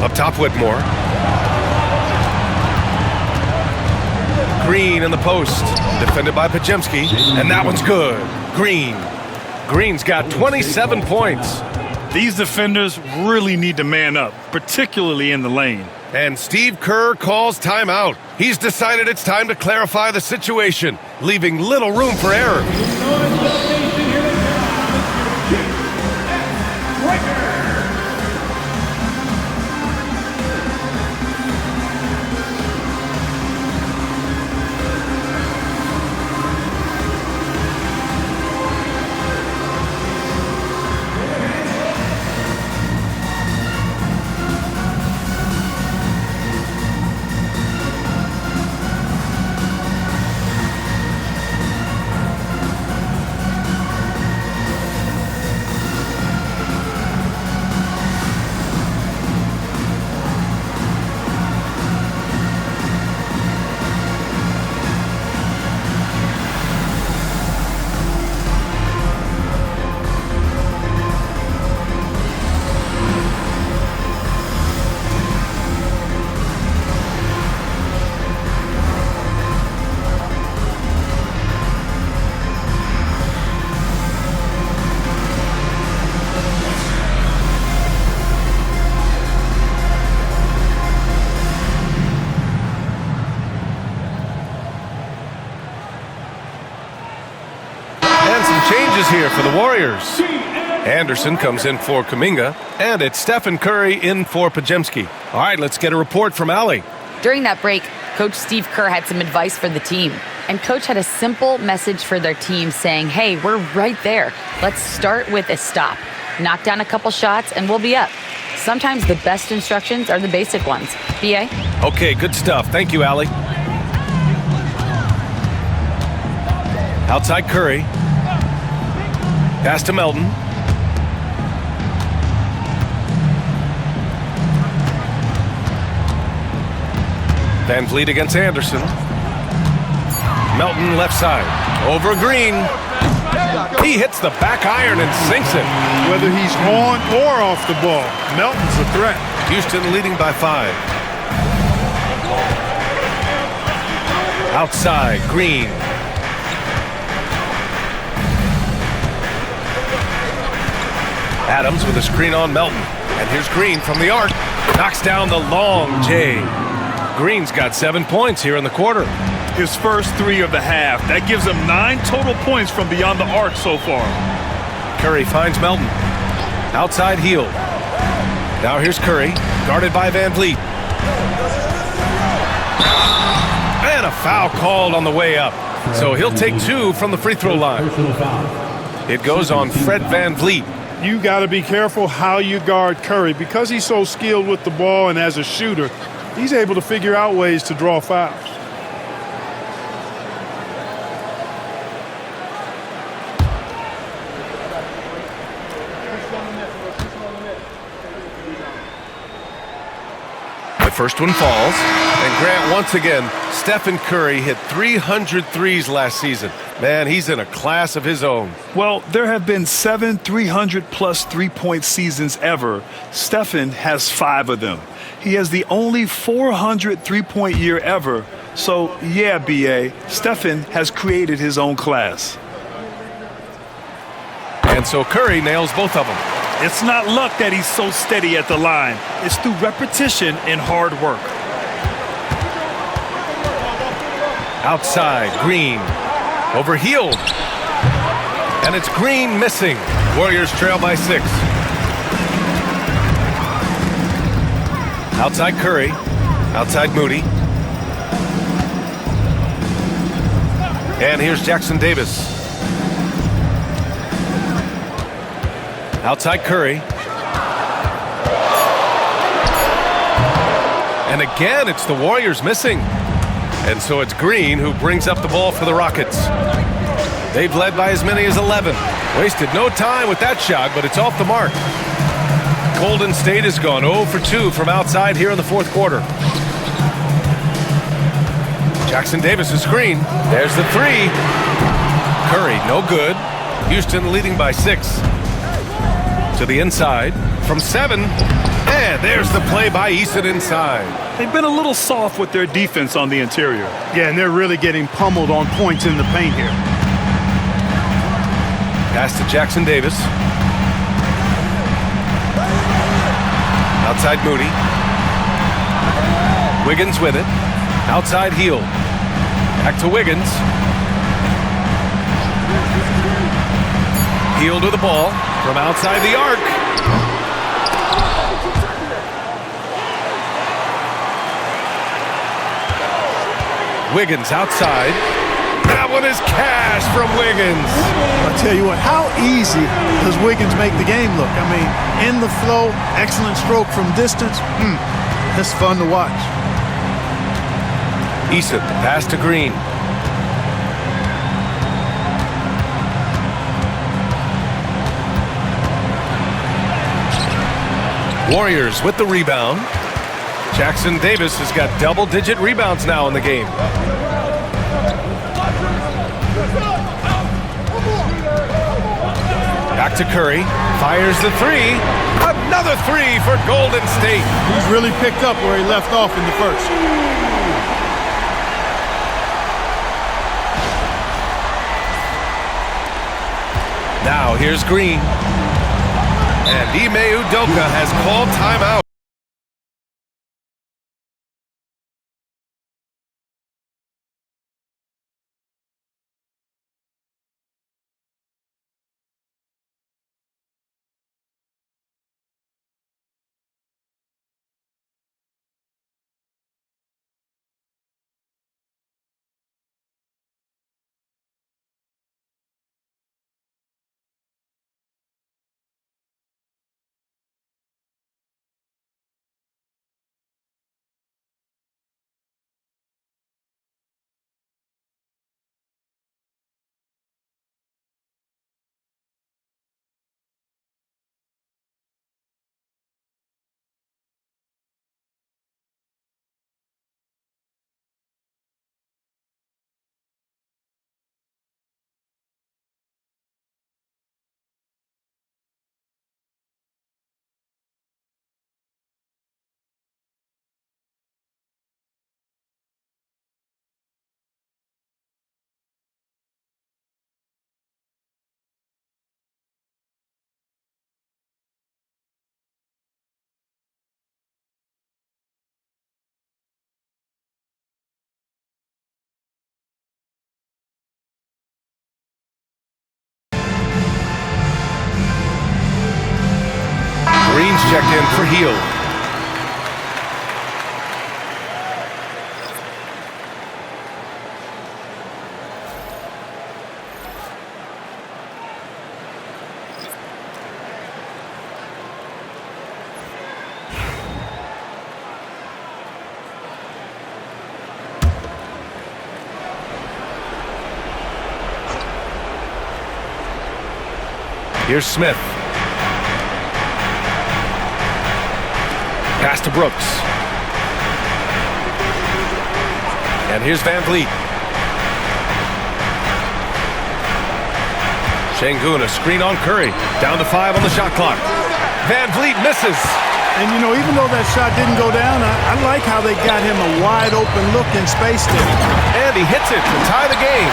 Up top, Whitmore. Green in the post, defended by Podziemski, and that one's good. Green's got 27 points. These defenders really need to man up, particularly in the lane. And Steve Kerr calls timeout. He's decided it's time to clarify the situation, leaving little room for error. Changes here for the Warriors. Anderson comes in for Kuminga, and it's Stephen Curry in for Podziemski. All right, let's get a report from Allie. During that break, Coach Steve Kerr had some advice for the team. And Coach had a simple message for their team saying, hey, we're right there. Let's start with a stop. Knock down a couple shots and we'll be up. Sometimes the best instructions are the basic ones. B.A.? Okay, good stuff. Thank you, Allie. Outside Curry. Pass to Melton. Van Vliet against Anderson. Melton left side. Over Green. He hits the back iron and sinks it. Whether he's on or off the ball, Melton's a threat. Houston leading by 5. Outside, Green. Adams with a screen on Melton. And here's Green from the arc. Knocks down the long J. Green's got 7 points here in the quarter. His first 3 of the half. That gives him 9 total points from beyond the arc so far. Curry finds Melton. Outside heel. Now here's Curry, guarded by Van Vliet. And a foul called on the way up. So he'll take 2 from the free throw line. It goes on Fred Van Vliet. You got to be careful how you guard Curry. Because he's so skilled with the ball and as a shooter, he's able to figure out ways to draw fouls. First one falls, and Grant, once again, Stephen Curry hit 300 threes last season. Man, he's in a class of his own. Well, there have been 7 300-plus three-point seasons ever. Stephen has 5 of them. He has the only 400 three-point year ever. So, yeah, B.A., Stephen has created his own class. And so Curry nails both of them. It's not luck that he's so steady at the line. It's through repetition and hard work. Outside, Green. Overhealed. And it's Green missing. Warriors trail by 6. Outside Curry. Outside Moody. And here's Jackson Davis. Outside Curry. And again, it's the Warriors missing. And so it's Green who brings up the ball for the Rockets. They've led by as many as 11. Wasted no time with that shot, but it's off the mark. Golden State has gone 0 for 2 from outside here in the fourth quarter. Jackson Davis' screen. There's the 3. Curry, no good. Houston leading by 6. To the inside from 7, and there's the play by Eason inside. They've been a little soft with their defense on the interior. Yeah, and they're really getting pummeled on points in the paint here. Pass to Jackson Davis. Outside Moody. Wiggins with it. Outside heel. Back to Wiggins. Heel to the ball from outside the arc. Wiggins outside. That one is cash from Wiggins. I'll tell you what, how easy does Wiggins make the game look? I mean, in the flow, excellent stroke from distance. That's fun to watch. Eason, pass to Green. Warriors with the rebound. Jackson Davis has got double-digit rebounds now in the game. Back to Curry. Fires the 3. Another 3 for Golden State. He's really picked up where he left off in the first. Now here's Green. And Ime Udoka has called timeout. in for Hield. Here's Smith. Pass to Brooks. And here's Van Vliet. Şengün, a screen on Curry. Down to 5 on the shot clock. Van Vliet misses. And, you know, even though that shot didn't go down, I like how they got him a wide-open look in space there. And he hits it to tie the game.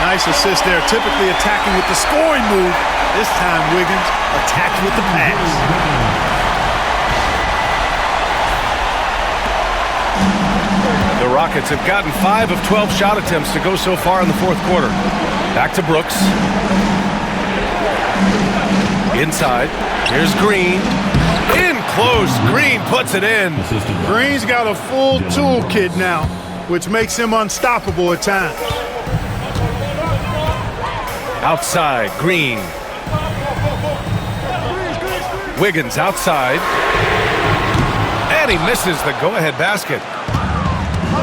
Nice assist there. Typically attacking with the scoring move. This time, Wiggins attacked with the pass. The Rockets have gotten 5 of 12 shot attempts to go so far in the fourth quarter. Back to Brooks. Inside. Here's Green. In close. Green puts it in. Green's got a full toolkit now, which makes him unstoppable at times. Outside, Green. Wiggins outside. And he misses the go-ahead basket.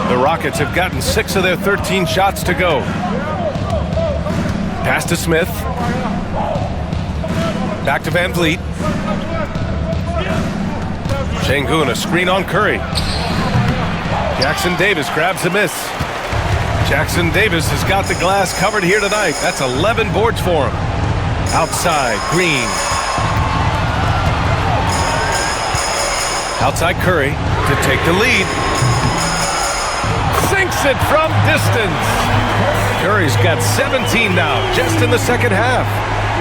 The Rockets have gotten 6 of their 13 shots to go. Pass to Smith. Back to Van Vliet. Şengün, a screen on Curry. Jackson Davis grabs the miss. Jackson Davis has got the glass covered here tonight. That's 11 boards for him. Outside, Green. Outside Curry to take the lead. Sinks it from distance. Curry's got 17 now, just in the second half.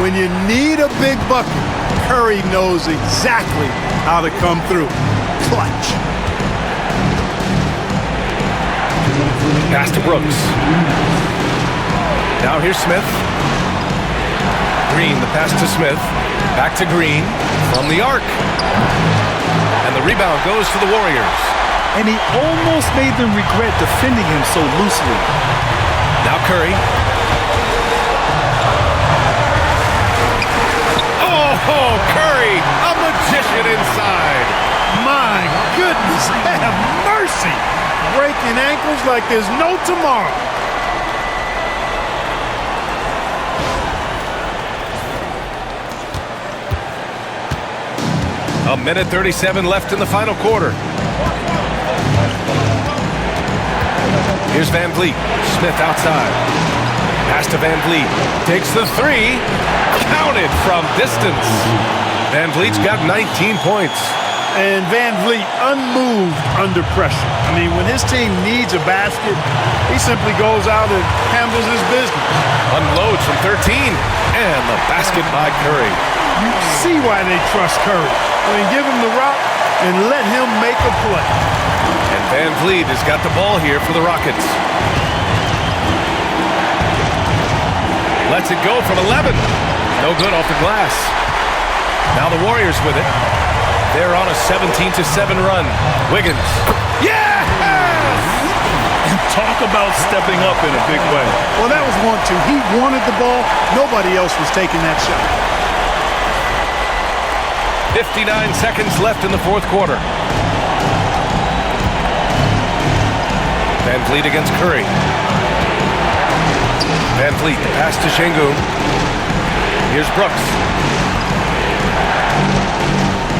When you need a big bucket, Curry knows exactly how to come through. Clutch. Pass to Brooks. Now here's Smith. Green, the pass to Smith. Back to Green from the arc. And the rebound goes to the Warriors. And he almost made them regret defending him so loosely. Now Curry. Oh, Curry, a magician inside. My goodness, have mercy. Breaking ankles like there's no tomorrow. A minute 37 left in the final quarter. Here's Van Vliet. Smith outside. Pass to Van Vliet. Takes the 3. Counted from distance. Van Vliet's got 19 points. And Van Vliet unmoved under pressure. I mean, when his team needs a basket, he simply goes out and handles his business. Unloads from 13. And the basket by Curry. You see why they trust Curry. I mean, give him the route and let him make a play. And Van Vliet has got the ball here for the Rockets. Lets it go from 11. No good off the glass. Now the Warriors with it. They're on a 17-7 run. Wiggins. Yes! And talk about stepping up in a big way. Well, that was 1-2. He wanted the ball. Nobody else was taking that shot. 59 seconds left in the fourth quarter. Van Vliet against Curry. Van Vliet, pass to Şengün. Here's Brooks.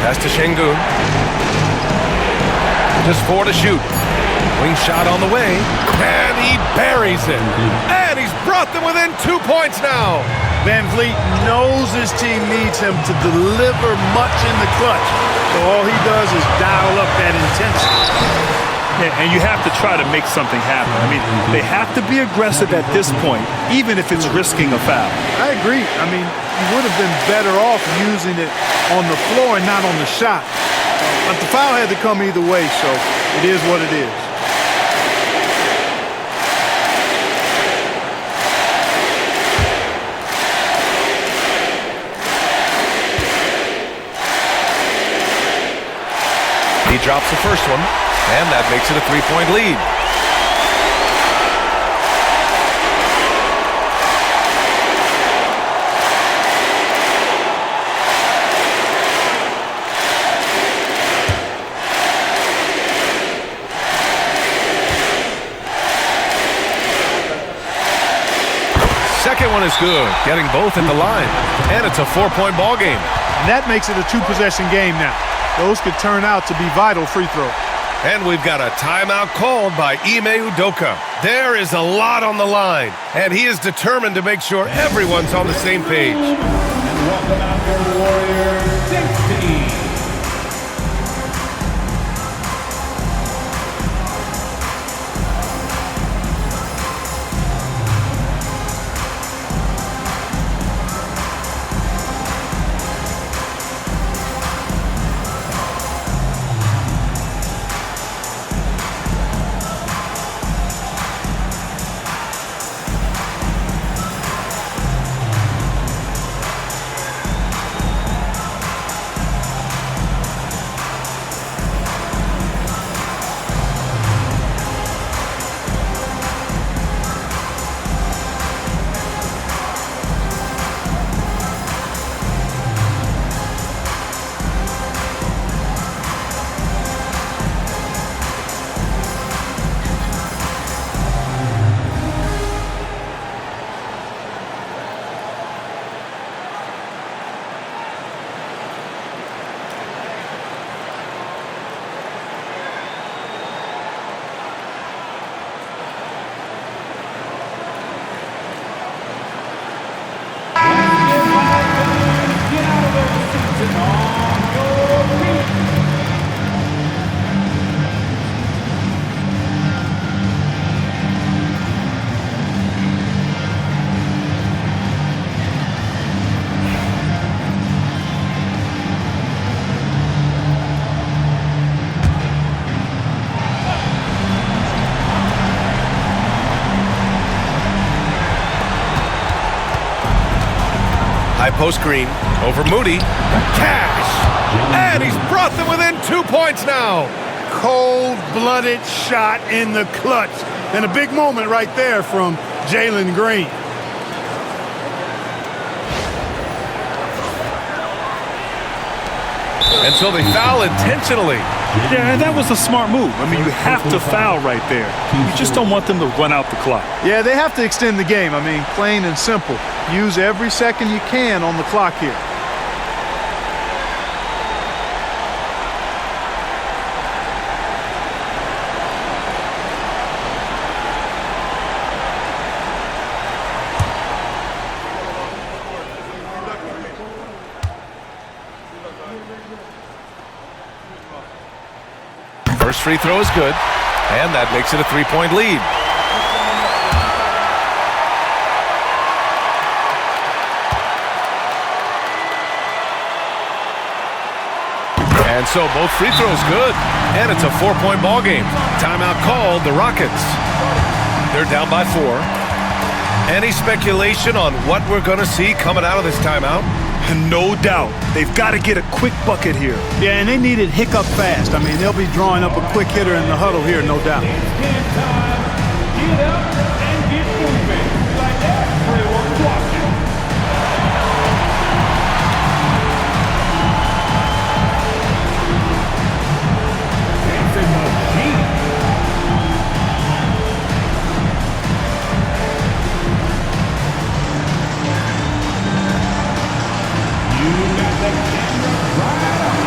Pass to Şengün. Just 4 to shoot. Wing shot on the way. And he buries it. And he's brought them within 2 points now. Van Vliet knows his team needs him to deliver much in the clutch. So all he does is dial up that intensity. And you have to try to make something happen. I mean, they have to be aggressive at this point, even if it's risking a foul. I agree. I mean, you would have been better off using it on the floor and not on the shot. But the foul had to come either way, so it is what it is. drops the first one, and that makes it a 3-point lead. Second one is good, getting both at the line, and it's a 4-point ball game. And that makes it a 2-possession game now. Those could turn out to be vital free throws. And we've got a timeout called by Ime Udoka. There is a lot on the line, and he is determined to make sure everyone's on the same page. And welcome out your Warriors 16. High post screen over Moody. Cash! And he's brought them within 2 points now. Cold-blooded shot in the clutch. And a big moment right there from Jalen Green. And so they foul intentionally. Yeah, and that was a smart move. I mean, you have to foul right there. You just don't want them to run out the clock. Yeah, they have to extend the game. I mean, plain and simple. Use every second you can on the clock here. First free throw is good, and that makes it a 3-point lead. And so both free throws good, and it's a 4-point ball game. Timeout called the Rockets. They're down by 4. Any speculation on what we're going to see coming out of this timeout? No doubt. They've got to get a quick bucket here. Yeah, and they need it hiccup fast. I mean, they'll be drawing up a quick hitter in the huddle here, no doubt. It's game time. Get up and get moving. Like everyone's watching. Dancing machine. You got the camera right on.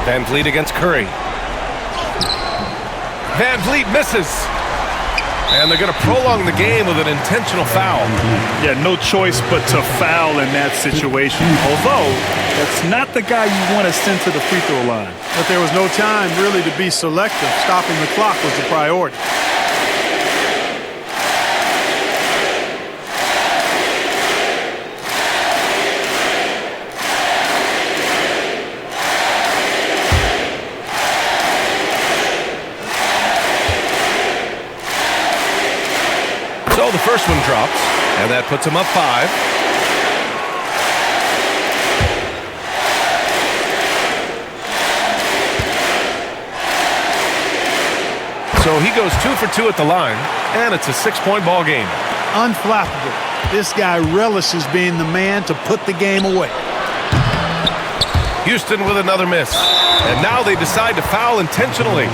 Van Vliet against Curry. Van Vliet misses. And they're going to prolong the game with an intentional foul. Yeah, no choice but to foul in that situation. Although, that's not the guy you want to send to the free throw line. But there was no time really to be selective. Stopping the clock was the priority. So the first one drops, and that puts him up 5. So he goes 2 for 2 at the line, and it's a 6-point ball game. Unflappable. This guy relishes being the man to put the game away. Houston with another miss. And now they decide to foul intentionally.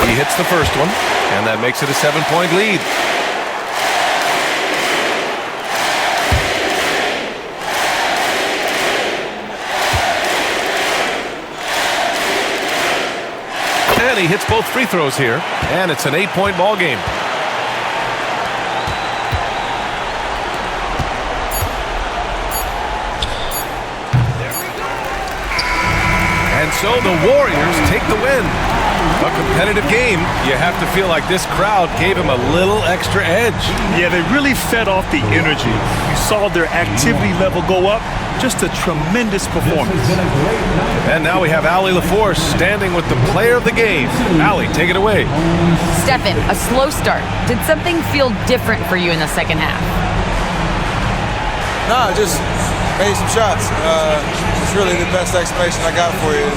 He hits the first one, and that makes it a 7-point lead. And he hits both free throws here, and it's an 8-point ball game. And so the Warriors take the win. A competitive game. You have to feel like this crowd gave him a little extra edge. Yeah, they really fed off the energy. You saw their activity level go up. Just a tremendous performance. And now we have Allie LaForce standing with the player of the game. Allie, take it away. Stephen, a slow start. Did something feel different for you in the second half? No, just made some shots. It's really the best explanation I got for you.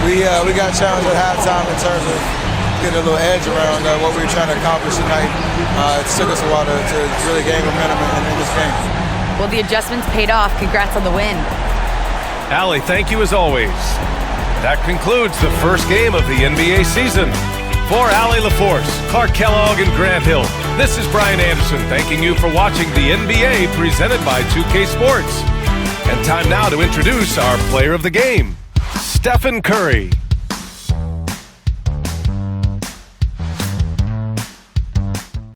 We got challenged at halftime in terms of getting a little edge around what we were trying to accomplish tonight. It took us a while to really gain momentum in this game. Well, the adjustments paid off. Congrats on the win. Allie, thank you as always. That concludes the first game of the NBA season. For Allie LaForce, Clark Kellogg, and Grant Hill, this is Brian Anderson thanking you for watching the NBA presented by 2K Sports. And time now to introduce our player of the game, Stephen Curry.